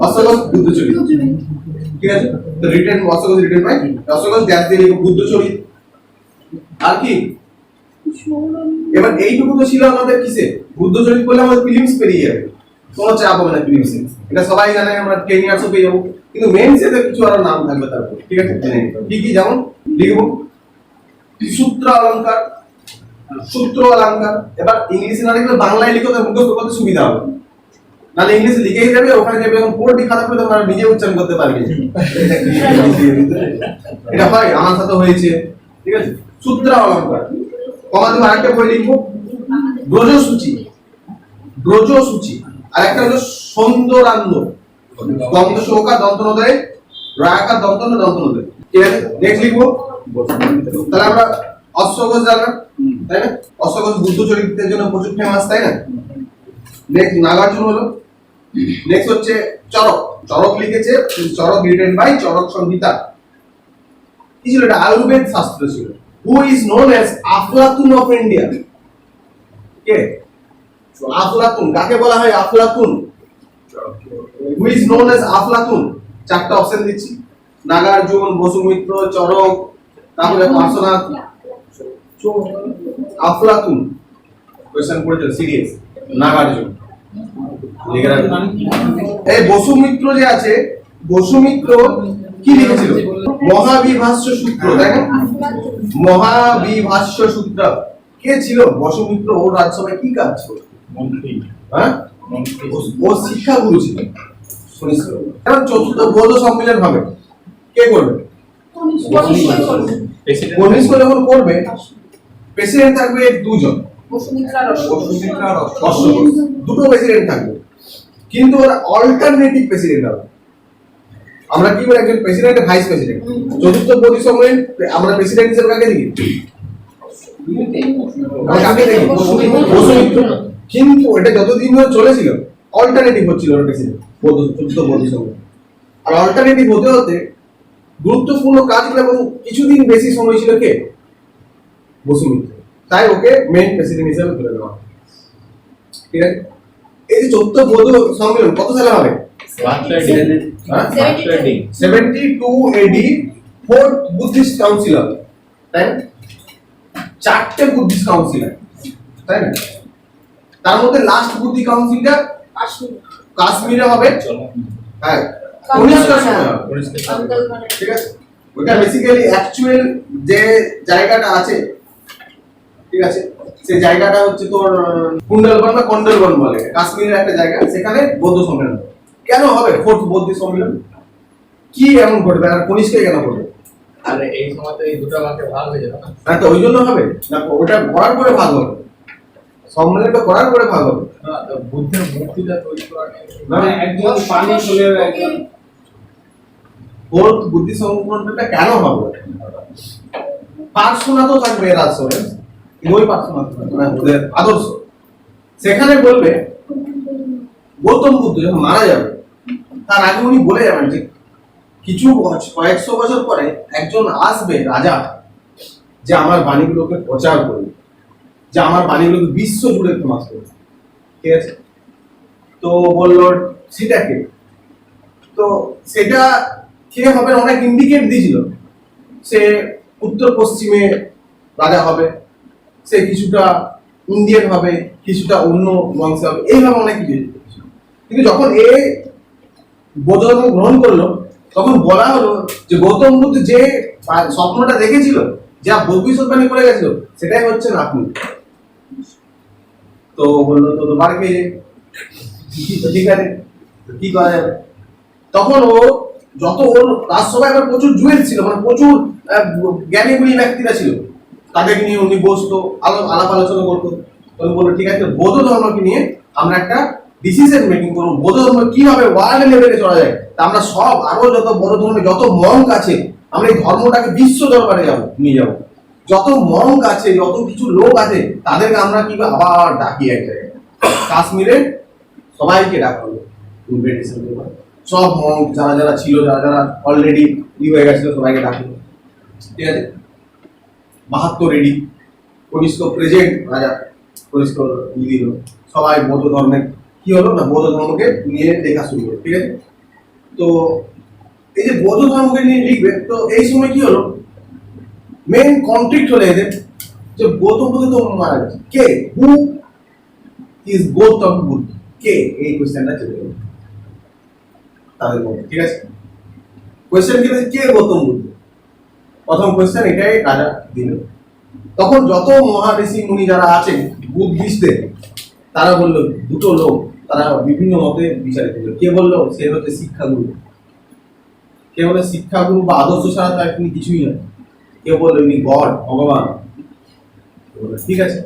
অশ্বঘোষ বুদ্ধচরিত, ঠিক আছে? তো রিটেন অশ্বঘোষ রিটেন বাই অশ্বঘোষ, গ্যাস দিয়ে লিখবো বুদ্ধচরিত। আর কি? এবার এইটুকু তো ছিল আমাদের কিসে? বুদ্ধচরিত বলে আমাদের ফিলিমস পেরিয়ে যাবে, কোনো চাপ হবে না ফিলিমসে, এটা সবাই জানে, আমরা 10 ইয়ার্সও পেয়ে যাবো। কিন্তু মেইনসে তো কিছু আরো নাম থাকবে তারপর, ঠিক আছে? কি কি? যেমন লিখবো সূত্র অলঙ্কার, সূত্র অলঙ্কার। এবার ইংলিশে না লিখলে বাংলায় লিখো, তো মুখস্থ করতে সুবিধা হবে, নাহলে ইংলিশে লিখেই যাবে, ওখানে যাবে যখন পড়বি খারাপ করে তখন নিজে উচ্চারণ করতে পারবি। এটা হয়, আমার সাথে হয়েছে, ঠিক আছে? সূত্র অলঙ্কার। কমাতে আরেকটা বই লিখবো ব্রজসূচি, ব্রজসূচি। আর একটা হলো সৌন্দরান্য, দন্ত সৌকা দন্তনদয়, রায়াকার দন্তন দন্তনদয়, ঠিক আছে? নেক্সট লিখবো, তাহলে আমরা অশ্বঘোষ জানলাম, তাই না? অশ্বঘোষ বুদ্ধ চরিত্রের জন্য প্রচুর ফেমাস, তাই না? নেক্সট নাগার্জুন হলো। নেক্সট হচ্ছে চরক। চরক লিখেছে, চরক রিটেন বাই চরক সংহিতা। কি ছিল এটা? আয়ুর্বেদ শাস্ত্র ছিল। Who is known as Aflatun of India? কে? আফলাতুন কাকে বলা হয়? আফলাতুন। Who is known as আফলাতুন? চারটা অপশন দিচ্ছি, নাগার্জুন, বসুমিত্র, চরক, তাহলে পার্শ্বনাথ। আফলাতুন কোশ্চেন পড়েছিল সিরিয়াস। নাগার্জুন লিখে রাখুন। এই বসুমিত্র যে আছে, বসুমিত্র কি লিখেছিল? মহাবিভাষ্য সূত্র, তাই না? মহাবিভাষ্য সূত্র। কে ছিল বসুমিত্র? ওর রাজসভায় কি কাজ ছিল? হ্যাঁ, ও শিক্ষাগুরু ছিল। এখন চতুর্থ বৌদ্ধ সম্মেলন হবে, কে করবে? কনিষ্ক যখন করবে, প্রেসিডেন্ট থাকবে দুজন, দুটো প্রেসিডেন্ট থাকবে, কিন্তু ওরা অল্টারনেটিভ প্রেসিডেন্ট হবে। আমরা কি বলি একজন প্রেসিডেন্ট ভাইস প্রেসিডেন্ট, চতুর্থ বোধি সম্মেলন আমরা প্রেসিডেন্ট হিসেবে কাকে দেখি? আমরা কাকে দেখি? বসুমিত্র। কিন্তু এটা যতদিন ধরে চলেছিল অল্টারনেটিভ হচ্ছিল প্রেসিডেন্ট চতুর্থ বোধি সম্মেলন, আর অল্টারনেটিভ হতে হতে গুরুত্বপূর্ণ কাজগুলো এবং কিছুদিন বেশি সময় ছিল কে? বসুমিত্র। তাই ওকে মেইন প্রেসিডেন্ট হিসেবে ধরে নেওয়া হয়। ঠিক আছে, এই যে চতুর্থ বৌদ্ধ সম্মেলন কত সালে হবে? 72 AD ফোর্থ বুদ্ধিস্ট কাউন্সিল হবে, তাই না? 4টে বুদ্ধিস্ট কাউন্সিল হয়, তাই না? তার মধ্যে লাস্ট বুদ্ধি কাউন্সিলটা কাশ্মীরে হবে, হ্যাঁ 19টার সময় হবে, ঠিক আছে? ওটা বেসিক্যালি অ্যাকচুয়াল যে জায়গাটা আছে, ঠিক আছে, সেই জায়গাটা হচ্ছে তোর কুন্ডলবন বা কন্ডলবন বলে, কাশ্মীরের একটা জায়গা, সেখানে বৌদ্ধ সম্মেলন হবে। কেন হবে ফোর্থ বৌদ্ধ সম্মেলন? কি এমন ঘটবে আর কনিষ্কে কেন ঘটবে? আর এই সময় তো এই দুটো ভাগে ভাগ হয়ে যাবে না? না তো ওই জন্য হবে না, ওটা করার পরে ভাগ হবে, সম্মেলনটা করার পরে ভাগ হবে। না, তো বুদ্ধের মূর্তিটা তৈরি করা নিয়ে মানে একজন পানি চলে একজন ফোর্থ বুদ্ধি সম্মেলনটা কেন হবে? পার্সোনা তো থাকবে এর আসলে, ওই পার্সোনা মানে ওদের আদর্শ। সেখানে বলবে গৌতম বুদ্ধ যখন মারা যাবে তার আগে উনি বলে যাবেন যে কিছু কয়েকশো বছর পরে একজন আসবে রাজা, যে আমার বাণীগুলোকে প্রচার করবে, যে আমার বাণীগুলোকে বিশ্ব জুড়ে ফেমাস করবে, ঠিক আছে? তো বললো সেটা কে? তো সেটা কে হবে অনেক ইন্ডিকেট দিয়েছিল, সে উত্তর পশ্চিমে রাজা হবে, সে কিছুটা ইন্ডিয়ান হবে, কিছুটা অন্য বংশে হবে, এইভাবে অনেক কিছু। কিন্তু যখন এ বৌদ্ধ ধর্ম গ্রহণ করলো তখন বলা হলো যে গৌতম বুদ্ধ যে স্বপ্নটা দেখেছিল, যা ভবিষ্যৎবাণী করে গেছিল, সেটাই হচ্ছে না আপনি। তো বললো তো বার খেয়ে ঠিক আছে, কি করা যাবে? তখন ও যত ওর রাজসভায় আবার প্রচুর জুয়েল ছিল, মানে প্রচুর জ্ঞানী গুণী ব্যক্তিরা ছিল, তাদেরকে নিয়ে উনি বসতো, আলাপ আলোচনা করতো। তখন বললো ঠিক আছে, বৌদ্ধ ধর্মকে নিয়ে আমরা একটা ডিসিশন মেকিং করবো, বৌদ্ধ ধর্ম কিভাবে ওয়ার্ল্ড লেভেলে চলা যায়। তা আমরা সব আরো যত বড় ধর্মে যত মঙ্ক আছে, আমরা এই ধর্মটাকে বিশ্ব দরবারে নিয়ে যাবো। যত মঙ্ক আছে, যত কিছু লোক আছে, তাদেরকে আমরা কিভাবে আবার ডাকি এক জায়গায়। কাশ্মীরে সবাইকে ডাকা হলো, সব মঙ্ক যারা যারা ছিল, যারা যারা অলরেডি হয়ে গেছিল, সবাইকে ডাকলো, ঠিক আছে? 72 রেডি, কনিষ্ক প্রেজেন্ট রাজা, কনিষ্ক দিল, সবাই বৌদ্ধ ধর্মের কি হলো না, বৌদ্ধ ধর্মকে নিয়ে লেখা শুরু হলো, ঠিক আছে? তো এই যে বৌদ্ধ ধর্মকে নিয়ে লিখবে, তো এই সময় কি হলো, মেইন কনফ্লিক্ট হলো এদের, যে গৌতম বুদ্ধ তো মারা গেছে, কে হু ইজ গৌতম বুদ্ধ, কে? এই কোশ্চেনটা চলে গেল তাদের মধ্যে, ঠিক আছে? কোশ্চেন কি, কে গৌতম বুদ্ধ? প্রথম কোশ্চেন এটাই রাজা দিল। তখন যত মহাঋষি মুনি যারা আছেন বুদ্ধিস্টদের, তারা বললো দুটো লোক, তারা বিভিন্ন মতে বিচারিত হলো। কে বললো সে হচ্ছে শিক্ষাগুরু, কে বলে শিক্ষাগুরু বা আদর্শ ছাড়া তার তিনি কিছুই নয়, কেউ বললো ইনি গড, ভগবান, ঠিক আছে?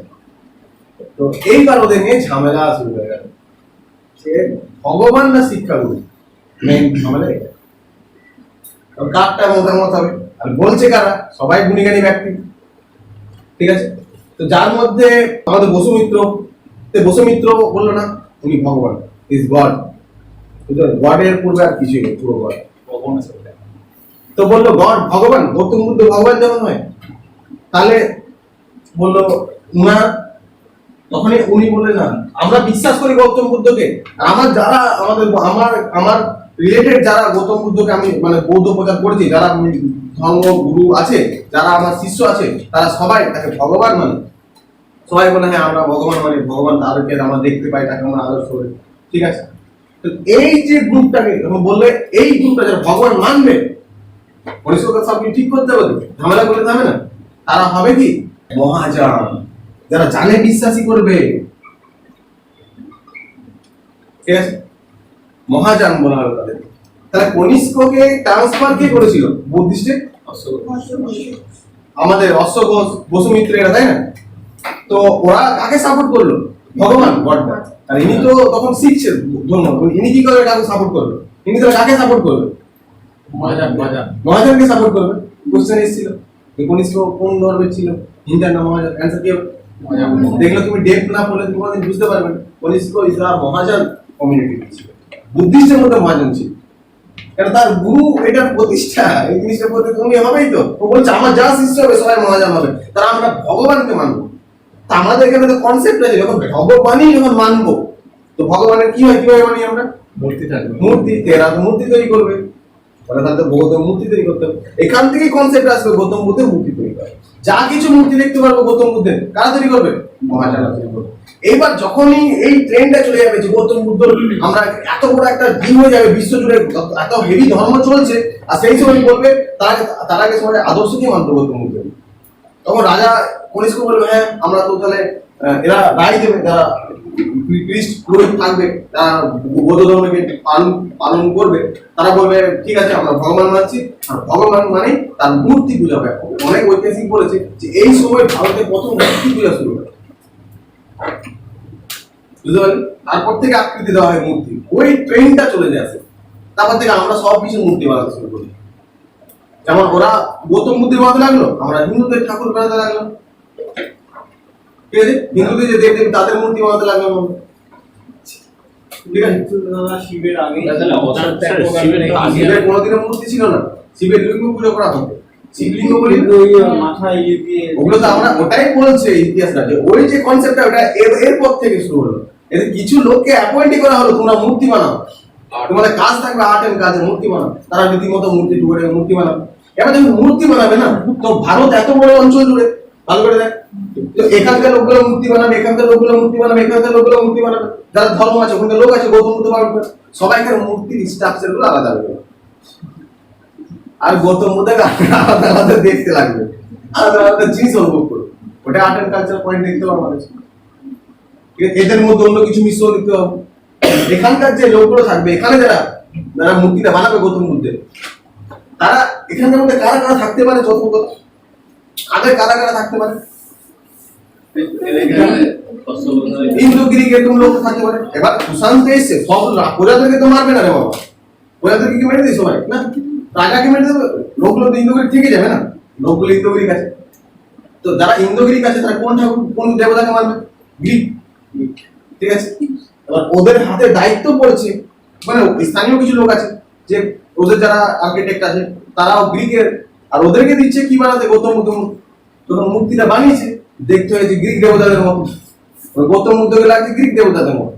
তো এইবার ওদের নিয়ে ঝামেলা শুরু হয়ে গেল, সে ভগবান না শিক্ষাগুরু, মেইন ঝামেলা এটা। কারটা মতামত হবে, আর বলছে কারা? সবাই গুণীজ্ঞানী ব্যক্তি, ঠিক আছে? তো যার মধ্যে আমাদের বসুমিত্র বললো না উনি ভগবান, ইজ গড, গডের পূর্বে আর কিছুই নেই, পুরো গড। তো বললো গড ভগবান, গৌতম বুদ্ধ ভগবান যেমন হয়, তাহলে বললো না, তখনই উনি বললেন না আমরা বিশ্বাস করি গৌতম বুদ্ধকে, আমার যারা আমার রিলেটেড যারা গৌতম বুদ্ধকে আমি মানে বৌদ্ধ প্রচার করেছি, যারা ধর্ম গুরু আছে, যারা আমার শিষ্য আছে, তারা সবাই তাকে ভগবান মানে। সবাই বলে হ্যাঁ আমরা ভগবান মানে, ভগবান তাদেরকে আমরা দেখতে পাই, তাকে আমরা আদর্শ করি, ঠিক আছে? তো এই যে গ্রুপটাকে বললে, এই গ্রুপটা যারা ভগবান মানবে, পরিষ্কার সব ঠিক করতে হবে, ঝামেলা করতে হবে না, তারা হবে কি মহাযান, যারা জানে বিশ্বাসী করবে, ঠিক আছে? মহাযান বলা হলো তাদের। তাহলে কনিষ্ককে ট্রান্সফার কে করেছিল বুদ্ধিস্টে? আমাদের অশ্ব ঘোষ, বসুমিত্র, এরা, তাই না? তো ওরা কাকে সাপোর্ট করলো? ভগবান, গডটা। আর ইনি তো তখন শিখছেন ধর্ম, ইনি কি করে কাকে সাপোর্ট করলো? ইনি তো কাকে সাপোর্ট করলো? মহাজনকে সাপোর্ট করবে। কোশ্চেন এসেছিল যে কনিষ্ক কোন ধর্মের ছিল, হিন্দু না মহাজন, অ্যান্সার কি হবে? দেখলে তুমি ডেপ না পড়লে তুমি কোনোদিন বুঝতে পারবে না। কনিষ্ক ইসলাম মহাজন কমিউনিটি ছিল, বুদ্ধিস্টের মধ্যে মহাজন ছিল, কারণ তার গুরু এটার প্রতিষ্ঠা, এই জিনিসটার প্রতি তুমি হবেই তো। ও বলছে আমার যা শিষ্য হবে সবাই মহাজন হবে, তারা আমরা ভগবানকে মানবো। তা আমাদের এখানে তো কনসেপ্ট আছে যখন ভগবানই যখন মানবো, তো ভগবানের কি হয়, কিভাবে মানি আমরা? মূর্তি থাকবে, মূর্তি, তেরা তো মূর্তি তৈরি করবে, ওরা তাদের গৌতম মূর্তি তৈরি করতে হবে। এখান থেকেই কনসেপ্ট আসবে গৌতম বুদ্ধের মূর্তি তৈরি করে। যা কিছু মূর্তি দেখতে পারবো গৌতম বুদ্ধের, কারা তৈরি করবে? মহাজানরা তৈরি করবে। এইবার যখনই এই ট্রেন্ডটা চলে যাবে যে গৌতম বুদ্ধ আমরা এত বড় একটা দিন হয়ে যাবে, বিশ্ব জুড়ে এত হেভি ধর্ম চলছে, আর সেই সময় বলবে তার আগে সময় আদর্শ কি মানতো গৌতম বুদ্ধ। তখন রাজা কনিষ্ক বলবে হ্যাঁ আমরা তো তাহলে এরা রায় দেবে, যারা খ্রিস্ট পুরোহিত থাকবে, তারা বৌদ্ধ ধর্মকে পালন করবে, তারা বলবে ঠিক আছে আমরা ভগবান মানছি, আর ভগবান মানে তার মূর্তি পূজা হবে। অনেক ঐতিহাসিক বলেছে যে এই সময় ভারতে প্রথম মূর্তি পূজা শুরু হয়, বুঝতে পারলেন? তারপর থেকে আকৃতি দেওয়া হয় মূর্তি, ওই ট্রেনটা চলে যাচ্ছে। তারপর থেকে আমরা সব কিছু মূর্তি বানাতে শুরু করি। যেমন ওরা গৌতম মূর্তি বানাতে লাগলো, আমরা হিন্দুদের ঠাকুর বানাতে লাগলো, ঠিক আছে? হিন্দুদের যে দেব দেবী তাদের মূর্তি বানাতে লাগলো, ঠিক আছে? শিবের আগে শিবের কোনোদিনও মূর্তি ছিল না, শিবের লিঙ্গ পুজো করা হতো। শিবলিঙ্গ বলি মাথায় ইয়ে দিয়ে, ওগুলো তো আমরা ওটাই বলছে ইতিহাসটা, যে ওই যে কনসেপ্টটা ওটা এরপর থেকে শুরু হলো। এদের কিছু লোককে অ্যাপয়েন্টই করা হলো, তোমরা মূর্তি বানাও, তোমাদের কাজ থাকবে আর্ট এন্ড কাজে, মূর্তি বানাও। তারা রীতিমতো মূর্তি টুকরে মূর্তি বানাবে। এবার যখন মূর্তি বানাবে না, তো ভারত এত বড় অঞ্চল জুড়ে ভালো করে দেখ, তো এখানকার লোকগুলো মূর্তি বানাবে, এখানকার লোকগুলো মূর্তি বানাবে, এখানকার লোকগুলো মূর্তি বানাবে, যারা ধর্ম আছে ওখানকার লোক আছে গৌতম বুদ্ধ বানাবে, সবাইকার মূর্তির স্ট্রাকচার গুলো আলাদা হবে, আর গৌতম বুদ্ধকে আলাদা আলাদা দেখতে লাগবে, আলাদা আলাদা জিনিস অনুভব করবে। ওটা আর্ট এন্ড কালচার পয়েন্ট দেখতে পাবো আমাদের। এদের মধ্যে অন্য কিছু মিশ্রণ দেখতে পাবো। এখানকার যে লোকগুলো থাকবে, এখানে যারা মূর্তিটা বানাবে গৌতম বুদ্ধের, তারা এখানকার মধ্যে কারা কারা থাকতে পারে, যত আগে কারা কারা থাকতে পারে, ইন্দো গ্রিক এরকম লোক থাকতে পারে। এবার সুশান্ত এসছে, সব প্রজাদেরকে তো মারবে না রে বাবা, প্রজাদেরকে কি মেরে দিই সবাই না, রাজাকে মেরে দেবে, লোকগুলো তো ইন্দো গ্রিক থেকে যাবে না, লোকগুলো ইন্দো গ্রিক আছে। তো যারা ইন্দো গ্রিক আছে তারা কোন ঠাকুর কোন দেবতাকে মারবে? গ্রিক, ঠিক আছে? এবার ওদের হাতে দায়িত্ব পড়ছে, মানে স্থানীয় কিছু লোক আছে যে ওদের যারা আর্কিটেক্ট আছে তারাও গ্রিকের, আর ওদেরকে দিচ্ছে কি বানাতে? গৌতম বুদ্ধ। তখন মূর্তিটা বানিয়েছে দেখতে হয়েছে গ্রিক দেবতাদের মতো, গৌতম বুদ্ধকে লাগছে গ্রিক দেবতাদের মতো,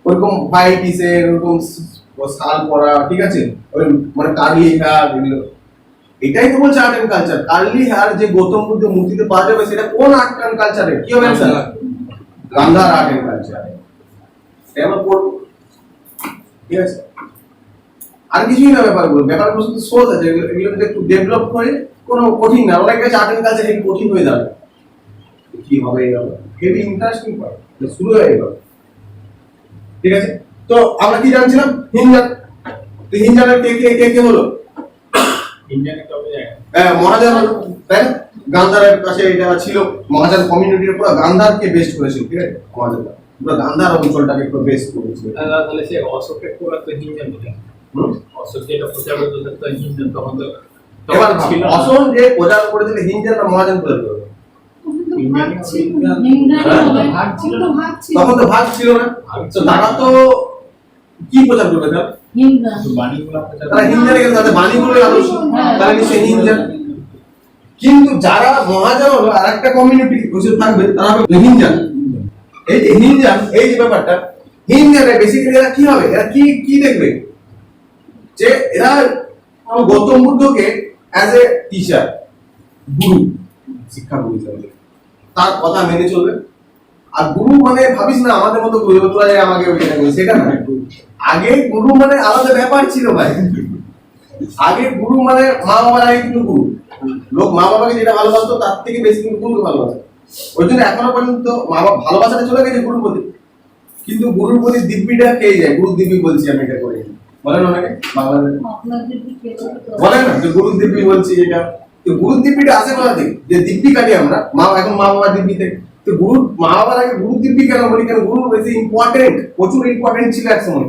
ওরকম হোয়াইট ইসের ওরকম শাল পরা, ঠিক আছে? ওই মানে কার্লি হেয়ার, এগুলো এটাই তো বলছে art and culture. Curly hair যে গৌতম বুদ্ধ মূর্তিতে পাওয়া যাবে সেটা কোন আর্ট এন্ড কালচারে কি হবে? গান্ধার আর্ট এন্ড কালচার। আমরা পড়বো, ঠিক আছে? আর কিছুই না ব্যাপারগুলো শুধু সোজ আছে, এগুলো যদি একটু ডেভেলপ করে, কোনো কঠিন না। অনেক কাছে আর্ট এন্ড কালচার একটু কঠিন হয়ে যাবে, কি হবে এইভাবে হেভি ইন্টারেস্টিং পার্ট শুরু হয়ে গেল, ঠিক আছে? তো আমরা কি জানছিলাম? হিনজান। তো হিনজানের কে হলো? মহাজান হলো, তাই না? গান্ধারের কাছে এটা ছিল, মহাজান কমিউনিটির পুরো গান্ধারকে বেস্ট করেছিল, ঠিক আছে? মহাজান পুরো গান্ধার অঞ্চলটাকে একটু বেস্ট করেছিল। তাহলে সে অশোকের পর একটা হিন্দন বলে, অশোক যেটা প্রচার করতে একটা হিন্দন, তখন তো এবার অশোক যে প্রচার করেছিল হিনজান না মহাজান প্রচার করে? তখন তো ভাগ ছিল না, তো তারা তো কি প্রচার করবে? তারা হিনজানে গেছে, তাদের বাণীগুলো আদর্শ, তারা নিশ্চয়ই হিনজান। কিন্তু যারা মহাজান হলো আর একটা কমিউনিটি থাকবে, তারা হবে হিনজান। এই যে হিনজান, এই যে ব্যাপারটা, হিনজানে বেসিক্যালি এরা কি হবে? এরা কি দেখবে? যে এরা গৌতম বুদ্ধকে অ্যাজ এ টিচার, গুরু, শিক্ষাগুরু হিসেবে তার কথা মেনে চলবে। আর গুরু মানে ভাবিস না আমাদের মতো গুরু তোরা আমাকে ওইটা বলে, সেটা না। আগে গুরু মানে আলাদা ব্যাপার ছিল ভাই। আগে গুরু মানে মা বাবার আগে কিন্তু গুরু, লোক মা বাবাকে যেটা ভালোবাসতো তার থেকে বেশি কিন্তু গুরুকে ভালোবাসে। ওই জন্য এখনো পর্যন্ত মা বাবা ভালোবাসাটা চলে গেছে গুরুর প্রতি, কিন্তু গুরুর প্রতি দিব্যিটা খেয়ে যায়। গুরু দিব্যি বলছি আমি, এটা করে বলেন অনেকে বলেন না যে গুরু দিব্যি বলছি, এটা তো গুরু দিব্যিটা আসে কোথা থেকে? যে দিব্যি কাটি আমরা, এখন মা বাবার দিব্যি থেকে। তো গুরু মা বাবার আগে গুরু দিব্যি কেন বলি? কেন গুরু বেশি ইম্পর্টেন্ট, প্রচুর ইম্পর্টেন্ট ছিল এক সময়।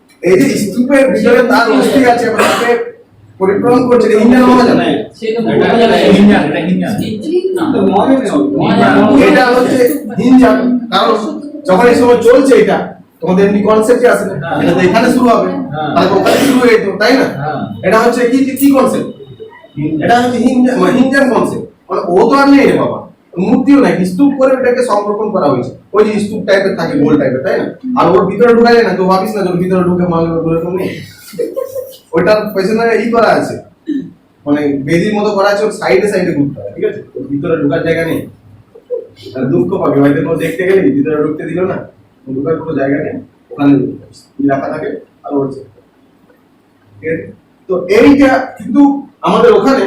এই যে স্তূপের ভিতরে তার অস্থি আছে এবং তাকে পরিক্রমণ করছে এটা হিঞ্জান মহাজন সেই তো এটা বলা যায় হিঞ্জান, এটা হিঞ্জান। এটা হচ্ছে হিঞ্জান কারণ যখন এই সময় চলছে এটা তোমাদের এমনি কনসেপ্টে আসে না এটা তো এখানে শুরু হবে তাহলে তো ওখানে শুরু হয়ে যেত তাই না এটা হচ্ছে কি কি কনসেপ্ট এটা হচ্ছে হিঞ্জান মানে হিঞ্জান কনসেপ্ট মানে ও তো আর নেই রে বাবা মূর্তিও নাই স্তূপ করে এটাকে সংরক্ষণ করা হয়েছে ওই যে স্তূপ টাইপের থাকে গোল টাইপের তাই না আর ওর ভিতরে ঢুকা যায় না তো ভাবিস না যে ওর ভিতরে ঢুকে মাল ওরকম নেই ওইটার পেছনে ই করা আছে মানে বেদির মতো করা আছে ওর সাইডে সাইডে ঘুরতে হয় ঠিক আছে ওর ভিতরে ঢোকার জায়গা নেই আর দুঃখ পাবে হয়তো কোনো দেখতে গেলে ভিতরে ঢুকতে দিল না ঢোকার কোনো জায়গা নেই ওখানে রাখা থাকে আর ওর ঠিক আছে তো এইটা কিন্তু আমাদের ওখানে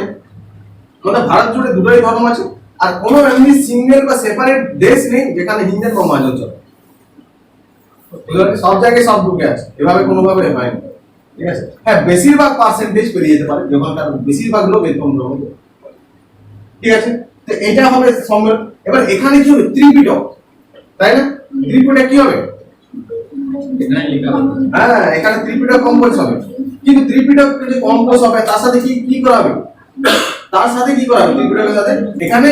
আমাদের ভারত জুড়ে দুটোই ধর্ম আছে আর কোনো এমনি সিঙ্গেল বা সেপারেট দেশ নেই যেখানে হিন্দু বা মহাজন চলে সব জায়গায় সব ঢুকে আছে এভাবে কোনোভাবে হয় না ঠিক আছে হ্যাঁ বেশিরভাগ পার্সেন্টেজ পেরিয়ে যেতে পারে যখন তার বেশিরভাগ লোক এরকম ধর্ম ঠিক আছে তো এটা হবে সম্মেলন এবার এখানে কি হবে ত্রিপিটক তাই না ত্রিপিটক কি হবে এখানে লেখা আছে। হ্যাঁ এখানে ত্রিপিটক কম্পোজ হবে কিন্তু ত্রিপিটক যে কম্পোজ হবে তার সাথে কি কি করা হবে তার সাথে কি করা হবে ত্রিপিটকের সাথে এখানে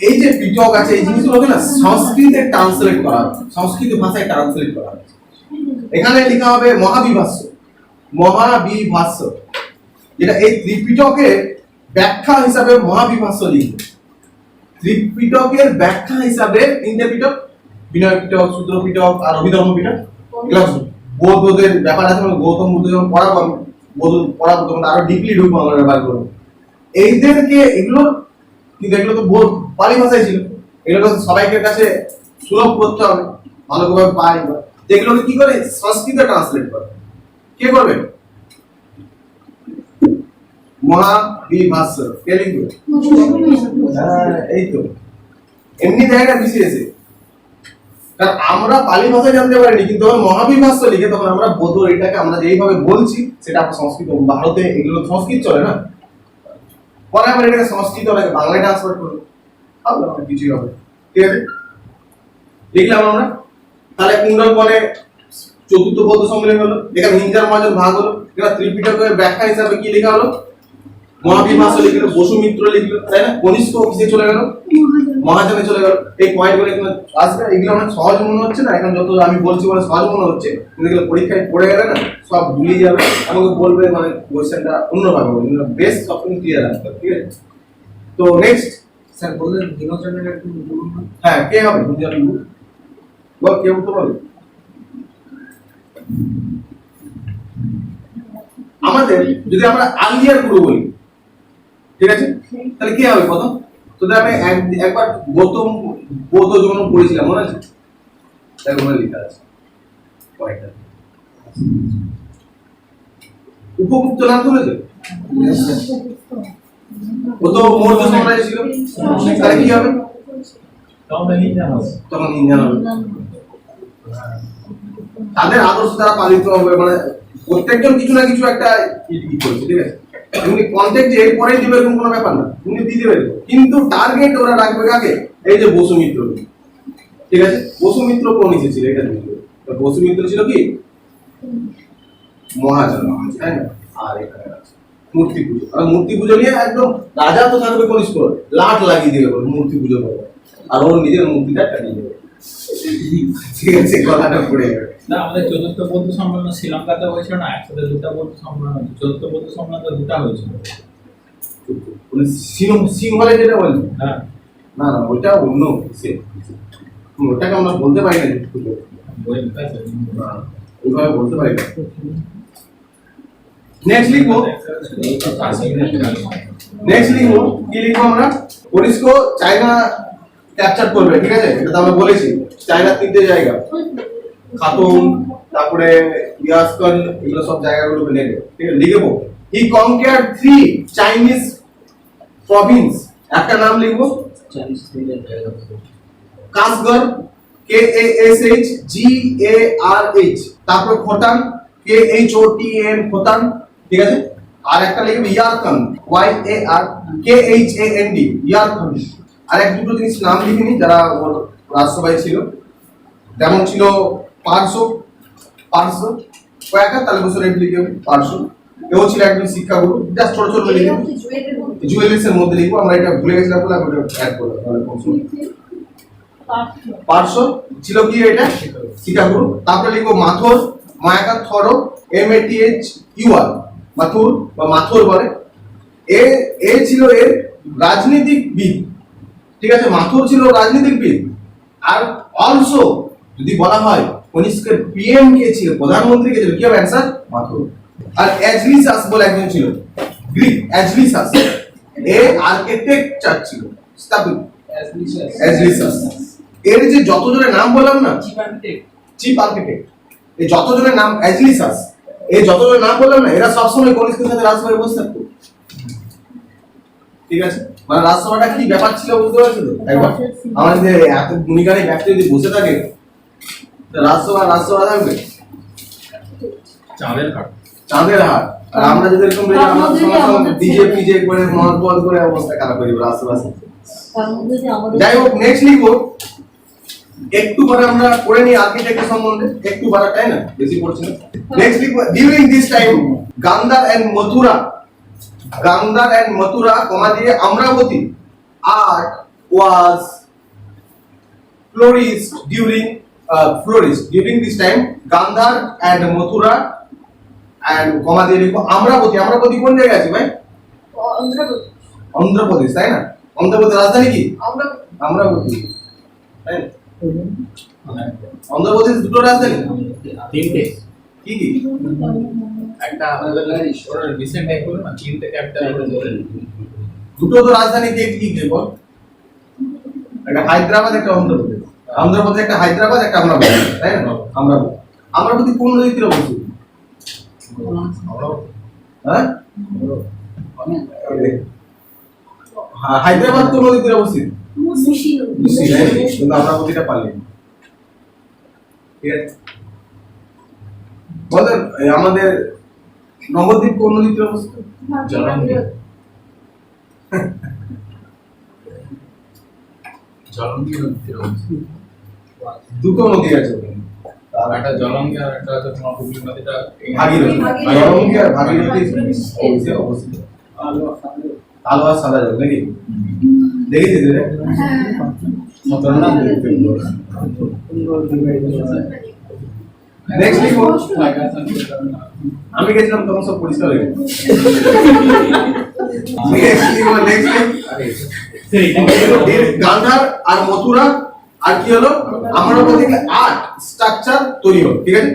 এই যে পিটক আছে এই জিনিসগুলোকে না সংস্কৃতে ট্রান্সলেট করা হবে সংস্কৃত ভাষায় ট্রান্সলেট করা হবে এখানে লেখা হবে মহাবিভাষ্য মহাবিভাষ্য যেটা এই ত্রিপিটকের ব্যাখ্যা হিসাবে মহাবিভাষ্য লিখবে ত্রিপিটকের ব্যাখ্যা হিসাবে তিনটে পিটক বিনয় পিটক সূত্র পিটক আর অভিধর্ম পিটক এগুলো বৌদ্ধদের ব্যাপার আছে গৌতম বুদ্ধ যখন পড়াবো আমি বৌদ্ধ পড়াবো তখন আরো ডিপলি ঢুকবো আমরা ব্যাপার করবো এইদেরকে এগুলো কিন্তু এগুলো তো পালি ভাষায় ছিল এগুলো তো সবাইকে কাছে সুলভ করতে হবে ভালোভাবে পাই এগুলোকে কি করে সংস্কৃতে ট্রান্সলেট করে কে করবে মহাবিভাষ্য কে লিখবে এই তো এমনি জায়গা বিশেষ কারণ আমরা পালি ভাষা জানতে পারিনি কিন্তু যখন মহাবিভাষ্য লিখে তখন আমরা বোধ এটাকে আমরা যেইভাবে বলছি সেটা আমরা সংস্কৃত ভারতে এগুলো সংস্কৃত চলে না পরে আমরা এটাকে সংস্কৃত ওটাকে বাংলায় ট্রান্সফার করবো হবে না কিছুই হবে ঠিক আছে লিখলাম আমরা তাহলে কুণ্ডল পরে চতুর্থ বৌদ্ধ সম্মেলন হলো এখানে হিঞ্জার মহাজন ভাগ হলো এখানে ত্রিপিটকের ব্যাখ্যা হিসাবে কি লেখা হলো মহাবিভাষ্য লিখলো বসুমিত্র লিখলো তাই না কনিষ্ঠ অফিসে চলে গেল মহাজনে চলে গেল এই পয়েন্টগুলো এখানে আসবে এগুলো অনেক সহজ মনে হচ্ছে না এখন যত আমি বলছি বলে সহজ মনে হচ্ছে কিন্তু এগুলো পরীক্ষায় পড়ে গেলে না সব ভুলে যাবে আমাকে বলবে মানে কোশ্চেনটা অন্যভাবে বলবে বেস্ট সব কিছু ক্লিয়ার আসবে ঠিক আছে তো নেক্সট স্যার বললেন দিনচর্যাটা একটু বলুন না হ্যাঁ কে হবে বুঝলেন বল কে উত্তর বলবে আমাদের যদি আমরা আলিয়ার গুরু বলি ঠিক আছে তাহলে কি হবে প্রথম তো আমি একবার গৌতম বৌদ্ধ যখন পড়েছিলাম মনে আছে দেখো ওখানে লেখা আছে কয়েকটা উপগুপ্ত নাম শুনেছে ও তো মৌর্য সাম্রাজ্য ছিল তাহলে কি হবে তখন তো হিঞ্জান হবে। তখন ইন্ডিয়ান হবে তাদের আদর্শ দ্বারা পালিত হবে মানে প্রত্যেকজন কিছু না কিছু একটা ই করছে ঠিক আছে এমনি কন্টেক্ট যে এরপরেই দিবে এরকম কোনো ব্যাপার না তুমি দিয়ে দেবে কিন্তু টার্গেট ওরা রাখবে কাকে এই যে বসুমিত্র ঠিক আছে বসুমিত্র কোন এসেছিল এটা বুঝবে বসুমিত্র ছিল কি মহাজন তাই না আর এখানে আছে মূর্তি পুজো আর মূর্তি পুজো নিয়ে একদম রাজা তো থাকবে কনিষ্ঠ লাট লাগিয়ে দিবে মূর্তি পুজো করবে আর ওর নিজের মূর্তিটা টানিয়ে দেবে ঠিক আছে কথাটা পড়ে যাবে না আমাদের চতুর্থ বৌদ্ধ সম্মেলন শ্রীলঙ্কাতে হয়েছিল না একসাথে দুটা বৌদ্ধ সম্মেলন হয়েছে চতুর্থ বৌদ্ধ সম্মেলন তো দুটা হয়েছিল মানে সিংহলে যেটা বলছি হ্যাঁ না না ওইটা অন্য ওটাকে আমরা বলতে পারি না বই লেখা আছে। ওইভাবে বলতে পারি না নেক্সট লিখবো কি লিখবো আমরা কনিষ্ক চায়না ক্যাপচার করবে ঠিক আছে এটা তো আমরা বলেছি চায়নার তিনটে জায়গা খাতুন তারপরে ইয়াসকন এগুলো সব জায়গাগুলো নেবে ঠিক আছে লিখবো হি কনকার্ড 3 চাইনিজ প্রভিন্স একটা নাম লিখবো কাসগর KASHGARH তারপর খোটান KHOTAN খোটান ঠিক আছে আর একটা লিখবো ইয়ারকান YARKHAND ইয়ারকান আর এক দুটো জিনিস নাম লিখিনি যারা ওর রাজসভায় ছিল যেমন ছিল পার্শ্ব কয়েক হাত তাহলে বছর এফ লিখে পার্শ্ব। এও ছিল একজন শিক্ষাগুরু, জাস্ট ছোট ছোট লিখে জুয়েলার্স এর মধ্যে লিখবো, আমরা এটা ভুলে গেছিলাম বলে আমরা এটা অ্যাড করলাম। তাহলে পার্শ্ব ছিল কি এটা শিক্ষাগুরু। তারপরে লিখবো মাথুর, মায়াকার থর, MATHUR, মাথুর বা মাথুর বলে। এ ছিল এর রাজনীতিবিদ, ঠিক আছে, মাথুর ছিল রাজনীতিবিদ। আর অলসো যদি বলা হয় কনিষ্কের PM কে ছিল, প্রধানমন্ত্রী কে ছিল, কি হবে অ্যানসার? মাথুর। আর অ্যাজলিসাস বলে একজন ছিল, গ্রিক অ্যাজলিসাস, এ আর্কিটেকচার ছিল, স্থাপত্য অ্যাজলিসাস। এর যে যতজনের নাম বললাম না, চিফ আর্কিটেক্ট, এই যতজনের নাম অ্যাজলিসাস, এই যতজনের নাম বললাম না, এরা সবসময় কনিষ্কের সাথে রাজসভায় বসে থাকতো, ঠিক আছে। মানে রাজসভাটা কি ব্যাপার ছিল বুঝতে পারছো তো? একবার আমাদের যে এত গুণীগানী ব্যক্তি যদি বসে থাকে, রাজসভা থাকবে চাঁদের ঘাট। চাঁদের হাট। আর আমরা যদি এরকম ডিজে করে মহৎ করে অবস্থা খারাপ হয়ে যাবে রাজসভা। যাই হোক, নেক্সট লিখবো একটু পরে আমরা পড়ে নিই আর্কিটেক্টের সম্বন্ধে, একটু পরে, তাই না, বেশি পড়ছি না। নেক্সট লিখবো during this time Gandhara and Mathura comma দিয়ে Amravati art was flourished during this time. Gandhar and Mathura and কমা দিয়ে লিখবো Amravati কোন জায়গায় আছে ভাই? অন্ধ্রপ্রদেশ, তাই না? অন্ধ্রপ্রদেশ রাজধানী কি? Amravati, তাই না? অন্ধ্রপ্রদেশ দুটো রাজধানী, তিনটে। কি কি? একটা আমাদের রিসেন্ট টাইম হলো না, তিনটে ক্যাপিটাল ধরে। দুটো তো রাজধানী কি কি বল? একটা হায়দ্রাবাদ, একটা অন্ধ্রপ্রদেশ। অন্ধ্রপ্রদেশ একটা হায়দ্রাবাদ, একটা আমরাবতী, তাই না? আমরাবতী কোন নদীর তীরে অবস্থিত? হ্যাঁ, হায়দ্রাবাদ কোন নদীর তীরে অবস্থিত? কিন্তু আমরাবতীটা পারলেন, ঠিক আছে। বলেন আমাদের নবদ্বীপ কোন নদীর তীরে অবস্থিত? জলঙ্গি। দুটো নদী আছে ওখানে। আর একটা জলঙ্গি আর একটা হচ্ছে তোমার হুগলি নদীটা ভাগীরথী। জলঙ্গি আর ভাগীরথী অবস্থিত। কালো আর সাদা জল নাকি? দেখেছিস রে? নেক্সট লিখো, আমি গেছিলাম তখন সব পরিষ্কার হয়ে গেছে। গান্ধার আর মথুরা আর কি হলো, Amravati আর্ট স্ট্রাকচার তৈরি হলো, ঠিক আছে।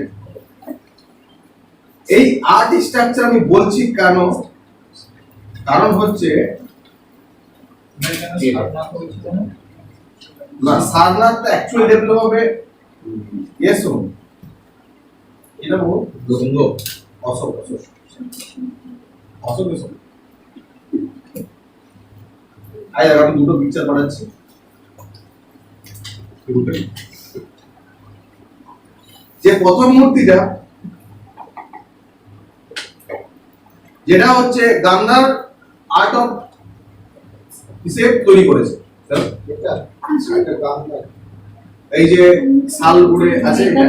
এই আর্ট স্ট্রাকচার আমি বলছি কারণ হচ্ছে না, সারনাথ অ্যাকচুয়ালি ডেভেলপ হবে ইয়েসো, এটা বল গঙ্গ অশোক আমি দুটো পিকচার বানাচ্ছি। যে প্রথম মূর্তিটা, যেটা হচ্ছে গান্ধার আর্ট অফ হিসেব তৈরি করেছে, এই যে শাল পরে আছে এটা,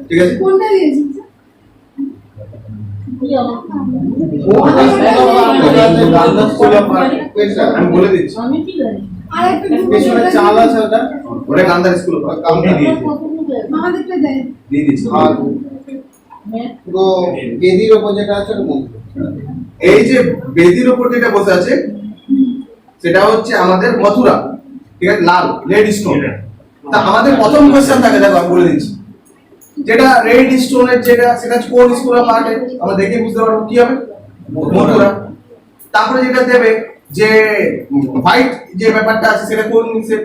ঠিক আছে। কোনটা দিয়েছিস? আমি বলে দিচ্ছি, আরেকটা চাল আছে ওটা, ওটা গান্ধার স্কুল আমাদেরটা দেয়। দিয়ে দিচ্ছি। আর পুরো বেদির উপর যেটা আছে ওটা মন্দির। এই যে বেদির উপর যেটা বসে আছে সেটা হচ্ছে আমাদের মথুরা, ঠিক আছে, লাল রেড স্টোন। তা আমাদের প্রথম কোশ্চেন থাকে, দেখো আমি বলে দিচ্ছি, যেটা রেড স্টোনের যেটা সেটা কোন স্কুল অফ আর্ট, আমরা দেখে বুঝতে পারবো কি হবে, মথুরা। তারপরে যেটা দেবে যে হোয়াইট যে ব্যাপারটা আছে সেটা কোন মিশে,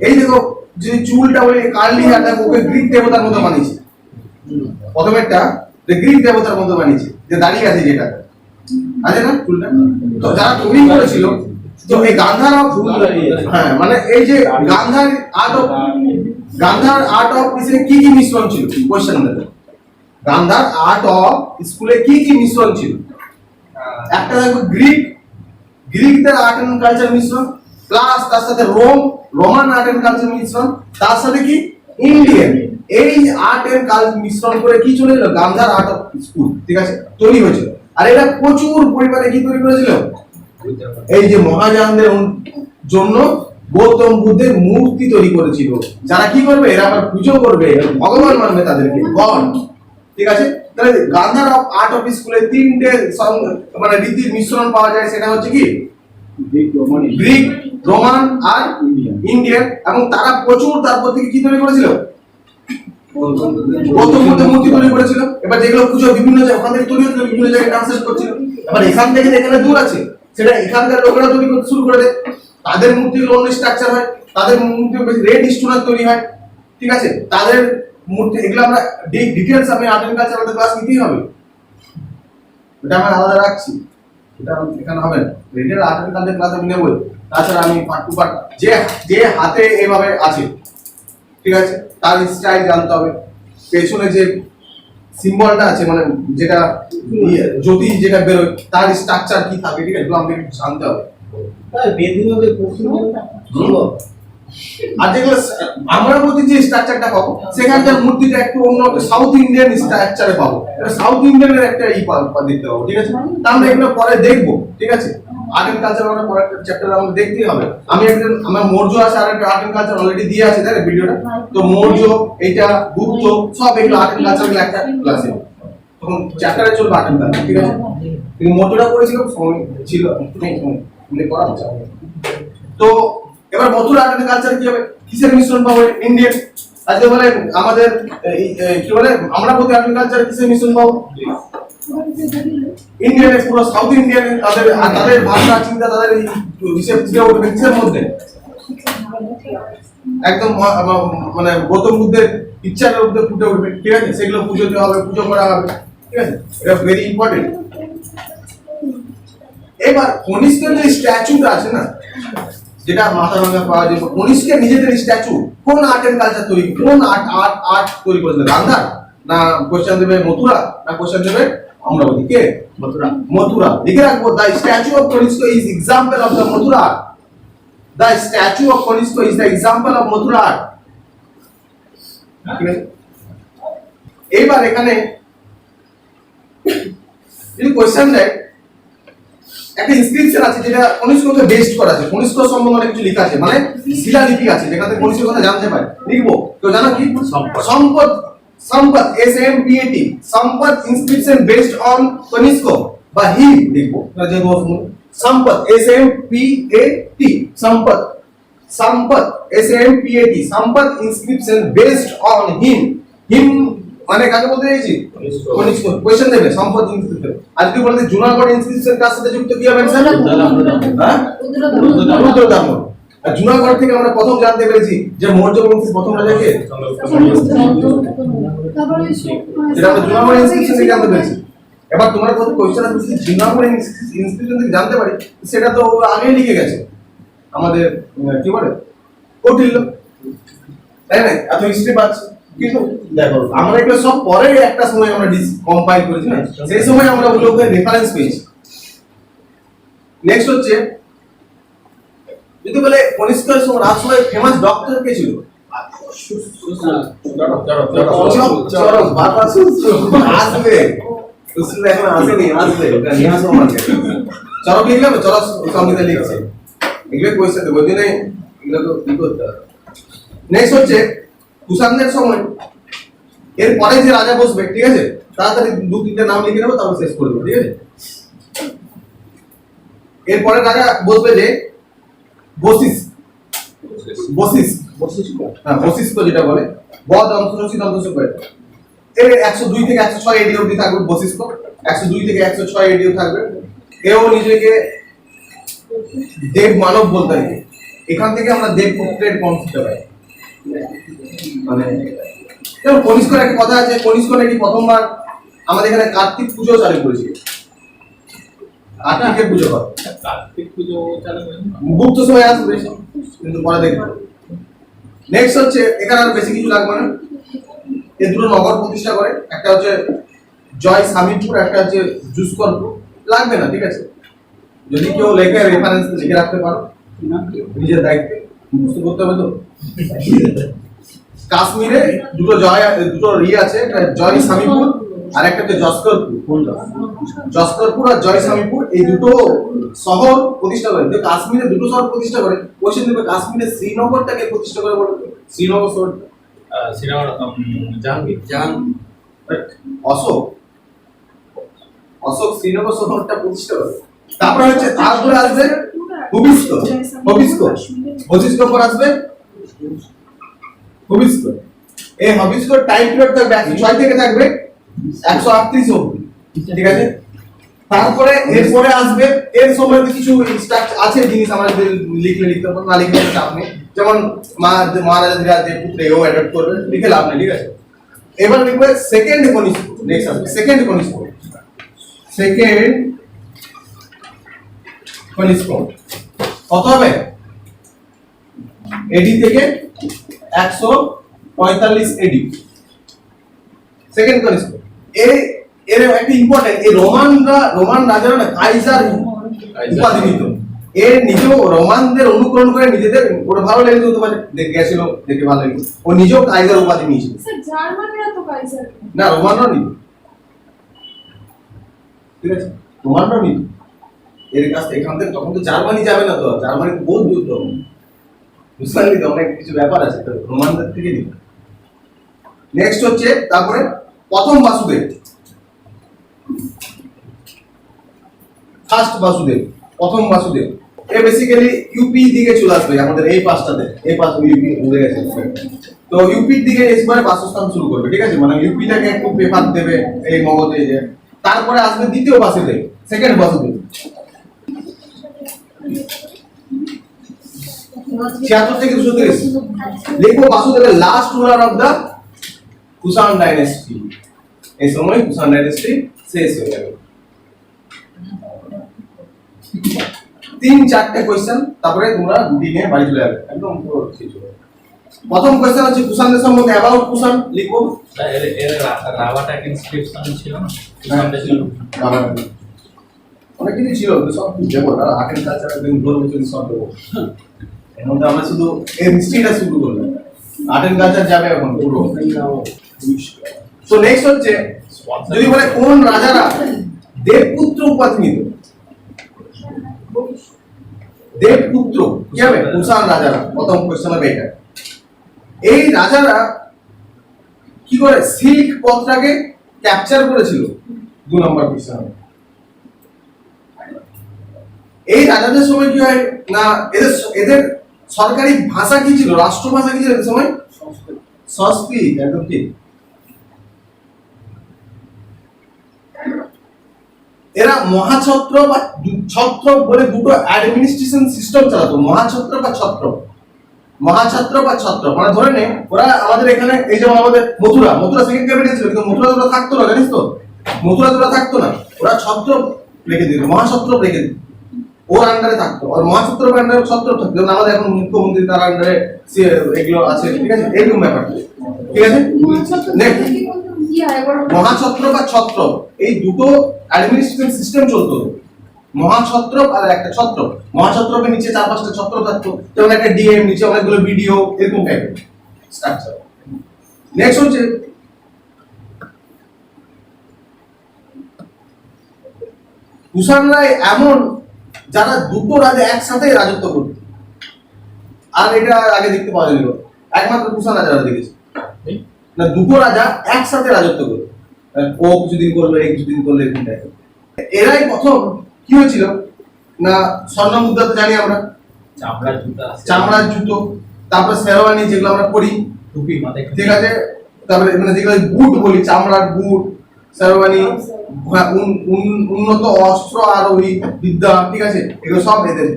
এই দেখো যদি চুলটা ওই কার্লি আর দেখো ওকে গ্রিক দেবতার মতো বানিয়েছে, প্রথমেরটা গ্রিক দেবতার মতো বানিয়েছে, যে দাঁড়িয়ে আছে যেটা আছে না চুলটা। তো যারা তৈরি করেছিল, তো এই গান্ধার হ্যাঁ মানে এই যে গান্ধার আর্ট অফ কি কি মিশ্রণ ছিল, কোশ্চেন দেবে গান্ধার আর্ট অফ স্কুলে কি কি মিশ্রণ ছিল। একটা দেখো গ্রিকদের আর্ট এন্ড কালচার মিশ্রণ, প্লাস তার সাথে রোমান আর্ট এন্ড কালচার মিশ্রণ, তার সাথে কি ইন্ডিয়ান এই আর্ট এন্ড কালচার মিশ্রণ করে কি চলে এলো গান্ধার আর্ট অফ স্কুল, ঠিক আছে, তৈরি হয়েছিল। আর এটা প্রচুর পরিমাণে কি তৈরি করেছিল, এই যে মহাযানদের জন্য গৌতম বুদ্ধের মূর্তি তৈরি করেছিল। যারা কি করবে, এরা আবার পুজো করবে, ভগবান মানবে তাদেরকে, গড, ঠিক আছে। তাহলে গান্ধার আর্ট অফ স্কুলে তিনটে মানে রীতির মিশ্রণ পাওয়া যায়, সেটা হচ্ছে কি গ্রিক, রোমান আর ইন্ডিয়ান। এবং তারা প্রচুর তারপর থেকে কি তৈরি করেছিল, গৌতম বুদ্ধের মূর্তি তৈরি করেছিল। এবার যেগুলো পুজো বিভিন্ন জায়গায় ওখান থেকে তৈরি হচ্ছিল, বিভিন্ন জায়গায় ট্রান্সলেট করছিল। এবার এখান থেকে যেখানে দূর আছে সেটা এখানকার লোকেরা তৈরি করতে শুরু করে দেয়, তাদের মূর্তিগুলো অন্য স্ট্রাকচার হয়, তাদের মূর্তি রেড স্টোনের তৈরি হয়, ঠিক আছে, তাদের মূর্তি। এগুলো আমরা ডিটেইলস আমি আর্ট এন্ড কালচার ক্লাস নিতেই হবে, এটা আমি আলাদা রাখছি, এটা এখানে হবে না। Retail art and culture class আমি নেব। তাছাড়া আমি পার্ট টু পার্ট যে যে হাতে এভাবে আছে, ঠিক আছে, তার স্টাইল জানতে হবে, পেছনে যে সিম্বলটা আছে মানে যেটা জ্যোতি যেটা বেরোয় তার স্ট্রাকচার কি থাকে, ঠিক আছে, এগুলো আমাকে জানতে হবে। বেদিনীয়দের পশ্চিম আর যেগুলো আমরা বলতে যে স্ট্রাকচারটা পাবো সেখানকার মূর্তিটা একটু অন্য সাউথ ইন্ডিয়ান স্ট্রাকচারে পাবো, এটা সাউথ ইন্ডিয়ানের একটা দেখতে পাবো, ঠিক আছে। তা আমরা এগুলো পরে দেখবো, ঠিক আছে। আর্ট এন্ড কালচার আমরা পরে একটা চ্যাপ্টার আমাদের দেখতেই হবে। আমি একজন আমার মৌর্য আছে আর একটা আর্ট এন্ড কালচার অলরেডি দিয়ে আছে, তাই না ভিডিওটা। তো মৌর্য, এটা গুপ্ত, সব এগুলো আর্ট এন্ড কালচার একটা ক্লাসে তখন চ্যাপ্টারে চলবে আর্ট এন্ড কালচার, ঠিক আছে। কিন্তু মৌর্যটা পড়েছিল সময় ছিল নেই করা হচ্ছে। তো এবার মথুরা আর্ট এন্ড কালচার কি হবে, কিসের মিশ্রণ পাবো, ইন্ডিয়ান। আজকে বলে আমাদের কি বলে আমরা বলতে আর্ট এন্ড কালচার কিসের মিশ্রণ পাবো, ইন্ডিয়ানের পুরো সাউথ ইন্ডিয়ান, তাদের ভাষা চিন্তা তাদের এই হিসেব ফুটে উঠবে কিসের মধ্যে, একদম মানে গৌতম বুদ্ধের ইচ্ছার মধ্যে ফুটে উঠবে, ঠিক আছে। সেগুলো পুজোতে হবে, পুজো করা হবে, ঠিক আছে, এটা ভেরি ইম্পর্টেন্ট। এবার কনিষ্কের যে স্ট্যাচুটা আছে না, যেটা মাথা ভাঙা পাওয়া যায়, কনিষ্কের নিজেদের স্ট্যাচু কোন আর্ট এন্ড কালচার তৈরি, কোন আর্ট তৈরি করেছিল, গান্ধার না কোশ্চেন দেবে মথুরা না কোশ্চেন দেবে অমরাবতী, কে মথুরা। লিখে রাখবো, the statue of Kanishka is example of the Mathura art, the statue of Kanishka is the example of Mathura art, ঠিক আছে। এইবার এখানে যদি কোশ্চেন দেয়, একটা ইনস্ক্রিপশন আছে যেটা কনিষ্ককে বেসড করা আছে, কনিষ্ক সম্বন্ধে অনেক কিছু লেখা আছে, মানে শিলালিপি আছে যেখানে কনিষ্কের কথা জানতে পারে, লিখবো। তো জানো কি সম্পদ, সম্পদ SMPAT, সম্পদ ইনস্ক্রিপশন বেসড অন কনিষ্ক বা হিম লিখবো, যে সম্পদ SMPAT, সম্পদ, সম্পদ SMPAT, সম্পদ ইনস্ক্রিপশন বেসড অন হিম। হিম মানে কাকে বলতে চাইছি, কনিষ্ক। কোশ্চেন দেবে সম্পদ ইনস্ক্রিপশন। আর যদি বলতে জুনাগড় ইনস্ক্রিপশন কার সাথে যুক্ত কি হবে স্যার, হ্যাঁ রুদ্রদামন। আর জুনাগড় থেকে আমরা প্রথম জানতে পেরেছি যে মৌর্য বংশের প্রথম রাজা কে, যেটা আমরা জুনাগড় ইনস্ক্রিপশন থেকে জানতে পেরেছি। এবার তোমার কত কোশ্চেন আছে জুনাগড় ইনস্ক্রিপশন থেকে জানতে পারি, সেটা তো আগেই লিখে গেছে আমাদের কি বলে কৌটিল্য, তাই না, এত হিস্ট্রি পাচ্ছি। কিন্তু দেখো আমরা এগুলো সব পরে একটা সময় আমরা কম্পাইল করেছি না, সেই সময় আমরা ওগুলোকে রেফারেন্স পেয়েছি। নেক্সট হচ্ছে যদি বলে কনিষ্কের রাজসময় ফেমাস ডক্টর কে ছিল, চরক, বারবার আসবে, এখন আসেনি, আসবে, চরক লিখলাম, চরক সংহিতা লিখছে, এগুলো কোয়েশ্চেন দেবো, ওই দিনে এগুলো তো কি করতে হবে। নেক্সট হচ্ছে কুষাণদের সময়, এর পরে যে রাজা বসবে, ঠিক আছে, তাড়াতাড়ি দু তিনটে নাম লিখে নেবো, তারপর শেষ করে দেবো, ঠিক আছে। এরপরে রাজা বসবে যে বশিস, বশিস, হ্যাঁ বশিষ্ঠ যেটা বলে, বদ অন্তঃসি অন্তঃসি করে। এর 102 থেকে 106 এডি অবধি থাকবে বশিষ্ঠ, 102 থেকে 106 এডি থাকবে। এও নিজেকে দেব মানব বলতে হয়, এখান থেকে আমরা দেবপুত্রের কনসেপ্ট পাই। মানে যেমন কনিষ্কের একটা কথা আছে, কনিষ্ক নাকি প্রথমবার আমাদের এখানে কার্তিক পুজো চালু করেছিল, কার্তিকের পুজো হয়, কার্তিক পুজো চালু করেন গুপ্ত সময় আসবে, কিন্তু পরে দেখবো। নেক্সট হচ্ছে এখানে আর বেশি কিছু লাগবে না, এই দুটো নগর প্রতিষ্ঠা করে, একটা হচ্ছে জয় স্বামীপুর, একটা হচ্ছে জুসকরপুর, লাগবে না, ঠিক আছে। যদি কেউ লেখে রেফারেন্স লিখে রাখতে পারো নিজের দায়িত্বে, মুখস্থ করতে হবে তো। কাশ্মীরে দুটো আছে, একটা জয় সামিপুর আর একটা হচ্ছে জসকরপুর। জসকরপুর আর জয় সামিপুর এই দুটো শহর প্রতিষ্ঠা করে। তো কাশ্মীরে দুটো শহর প্রতিষ্ঠা করে, কোশ্চেন দেবে কাশ্মীরে শ্রীনগরটাকে প্রতিষ্ঠা করে বলো তো? শ্রীনগর শহর শ্রীনগর জাহাঙ্গীর অশোক শ্রীনগর শহরটা প্রতিষ্ঠা করে। তারপরে আসবে হবিস্কো পর আসবে হবিস্কো। এই হবিস্কোর টাইম পিরিয়ড থাকবে 106 থেকে থাকবে 138 অবধি, ঠিক আছে? তারপরে এরপরে আসবে, এর সময় কিছু স্ট্রাকচার আছে জিনিস আমরা লিখতে পারবো, না লিখলে চাপ নেই। যেমন মহারাজা ধীরাজের পুত্র এও অ্যাডপ্ট করবে, লিখে লাভ নেই, ঠিক আছে? এবার লিখবে সেকেন্ড কনিষ্ক। নেক্সট আসবে সেকেন্ড কনিষ্ক। কত হবে? এডি থেকে 145 এডি। সেকেন্ড কনিষ্ক। এর একটা ইম্পর্টেন্ট, এই রোমান রাজারা না কাইজার উপাধি নিত। এর নিজেও রোমানদের অনুকরণ করে নিজেদের, ওটা ভালো লেগে হতে পারে, গেছিল দেখে ভালো লেগে, ও নিজেও কাইজার উপাধি নিয়েছিল। স্যার জার্মানিরা তো কাইজার না, রোমানরাও নিত, ঠিক আছে? রোমানরাও নিত এর কাছ থেকে। এখান থেকে তখন তো জার্মানি যাবে না, তো জার্মানি তো বহুত দূর, তো বুঝতে পারলি তো, অনেক কিছু ব্যাপার আছে, তো রোমানদের থেকে নিত। নেক্সট হচ্ছে তারপরে প্রথম বাসুদেব, ফার্স্ট বাসুদেব, প্রথম বাসুদেব। এ বেসিক্যালি ইউপি দিকে চলে আসবে, আমাদের এই পাঁচটাতে, এই পাঁচ ইউপি উড়ে গেছে। তো ইউপির দিকে এসে বাসস্থান শুরু করবে, ঠিক আছে? মানে ইউপিটাকে একটু প্রেফার দেবে এই মগজে। যে তারপরে আসবে দ্বিতীয় বাসুদেব, সেকেন্ড বাসুদেব, 76 থেকে 230। লিখবো বাসুদেবের last ruler of the Kushan dynasty. এই সময় কুষাণ ডাইনেস্টি শেষ হয়ে যাবে। 3-4টে কোশ্চেন, তারপরে তোমরা গুটি নিয়ে বাড়ি চলে যাবে, একদম পুরো শেষ হবে। প্রথম কোশ্চেন হচ্ছে কুষাণদের সম্বন্ধে, অ্যাবাউট কুষাণ লিখবো। এর রাবাটা ইনস্ক্রিপশন ছিল না, কুষাণটা ছিল অনেক কিছু ছিল, সব দেবো না, আর্ট কালচার একদম ধরবো, সব দেবো। এর মধ্যে আমরা শুধু এর হিস্ট্রিটা শুরু করলাম, আর্ট কালচার যাবে এখন পুরো। তো নেক্সট হচ্ছে, যদি বলে কোন রাজারা দেবপুত্র উপাধি নিত? দেবপুত্র কি হবে? কুষাণ রাজারা। প্রথম কোশ্চেন হবে এটা। এই রাজারা কি করে সিল্ক পথটাকে ক্যাপচার করেছিল? 2 নম্বর কোশ্চেন। এই রাজাদের সময় কি হয় না, এদের সরকারি ভাষা কি ছিল, রাষ্ট্রভাষা কি ছিল এদের সময়? সংস্কৃত, একদম ঠিক। এরা মহাছত্র বা ছত্র বলে দুটো অ্যাডমিনিস্ট্রেশন সিস্টেম চালাতো, মহাছত্র বা ছত্র। মানে ধরে নে, ওরা আমাদের এখানে, এই যেমন আমাদের মথুরা সেকেন্ড ক্যাপিটাল ছিল, কিন্তু মথুরা তোরা থাকতো না, জানিস তো? মথুরা তোরা থাকতো না, ওরা ছত্র রেখে দিত, মহাছত্র রেখে দিত, ওর আন্ডারে থাকতো। আর মহাছত্র আন্ডারে ছত্র থাকতো, যেমন আমাদের এখন মুখ্যমন্ত্রী তার আন্ডারে এগুলো আছে, ঠিক আছে? এরকম ব্যাপার, ঠিক আছে? মহাছত্র বা ছত্র, এই দুটো অ্যাডমিনিস্ট্রেশন সিস্টেম চলতো, মহাছত্র আর একটা ছত্র। মহাছত্রকে নিচে 4-5টা ছত্র থাকতো, যেমন একটা ডিএম, নিচে অনেকগুলো বিডিও, এরকম টাইপের স্ট্রাকচার। নেক্সট হচ্ছে কুষাণরা এমন যারা দুটো রাজা একসাথে রাজত্ব করত, আর এটা আগে দেখতে পাওয়া যায়নি, একমাত্র কুষাণ রাজারা দেখেছে না, দুটো রাজা একসাথে রাজত্ব করত। ও কিছুদিন করলো, এই কিছুদিন করলো, এরকম টাইপের। এরাই প্রথম কি হয়েছিল না, স্বর্ণ মুদ্রা তো জানি আমরা, চামড়ার জুতো, তারপরে শেরওয়ানি যেগুলো আমরা পরি, টুপি মাথায়, ঠিক আছে? তারপরে মানে যেগুলো বুট বলি, চামড়ার বুট, শেরওয়ানি, উন্নত অস্ত্র আর ওই বিদ্যা, ঠিক আছে? এগুলো সব এদের।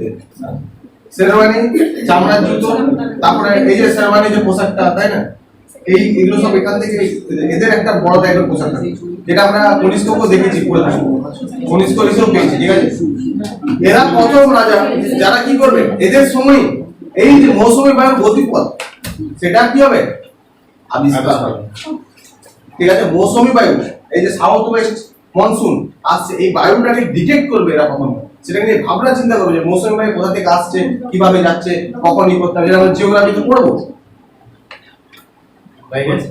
শেরওয়ানি, চামড়ার জুতো, তারপরে এই যে শেরওয়ানি যে পোশাকটা, তাই না? এইগুলো সব এখান থেকে এদের একটা বড় টাইপের পোশাক, যেটা আমরা কনিষ্ককেও দেখেছি, কনিষ্ক হিসেবেও পেয়েছি, ঠিক আছে? এরা প্রথম রাজা যারা কি করবে, এদের সময় এই যে মৌসুমী বায়ুর গতিপথ, সেটা কি হবে? আবিষ্কার হবে, ঠিক আছে? মৌসুমী বায়ু, এই যে সাউথ ওয়েস্ট মনসুন আসছে, এই বায়ুটাকে ডিটেক্ট করবে এরা প্রথম। সেটাকে নিয়ে ভাবনা চিন্তা করবে যে মৌসুমী বায়ু কোথা থেকে আসছে, কিভাবে যাচ্ছে, কখন ই করতে হবে, যেটা আমরা জিওগ্রাফিতে পড়বো। বাইরে আছে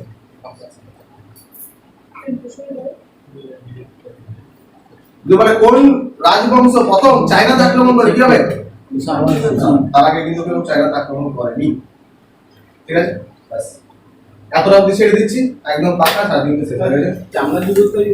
এবারে কোন রাজবংশ প্রথম চায়নাতে আক্রমণ করে কি হবে? কুষাণ। তার আগে কিন্তু কেউ চায়নাতে আক্রমণ করেনি। ঠিক আছে, ব্যাস এতটা অবধি ছেড়ে দিচ্ছি, একদম পাকা 3 দিন শেষ হয়ে গেছে। চামড়া যুগ তৈরি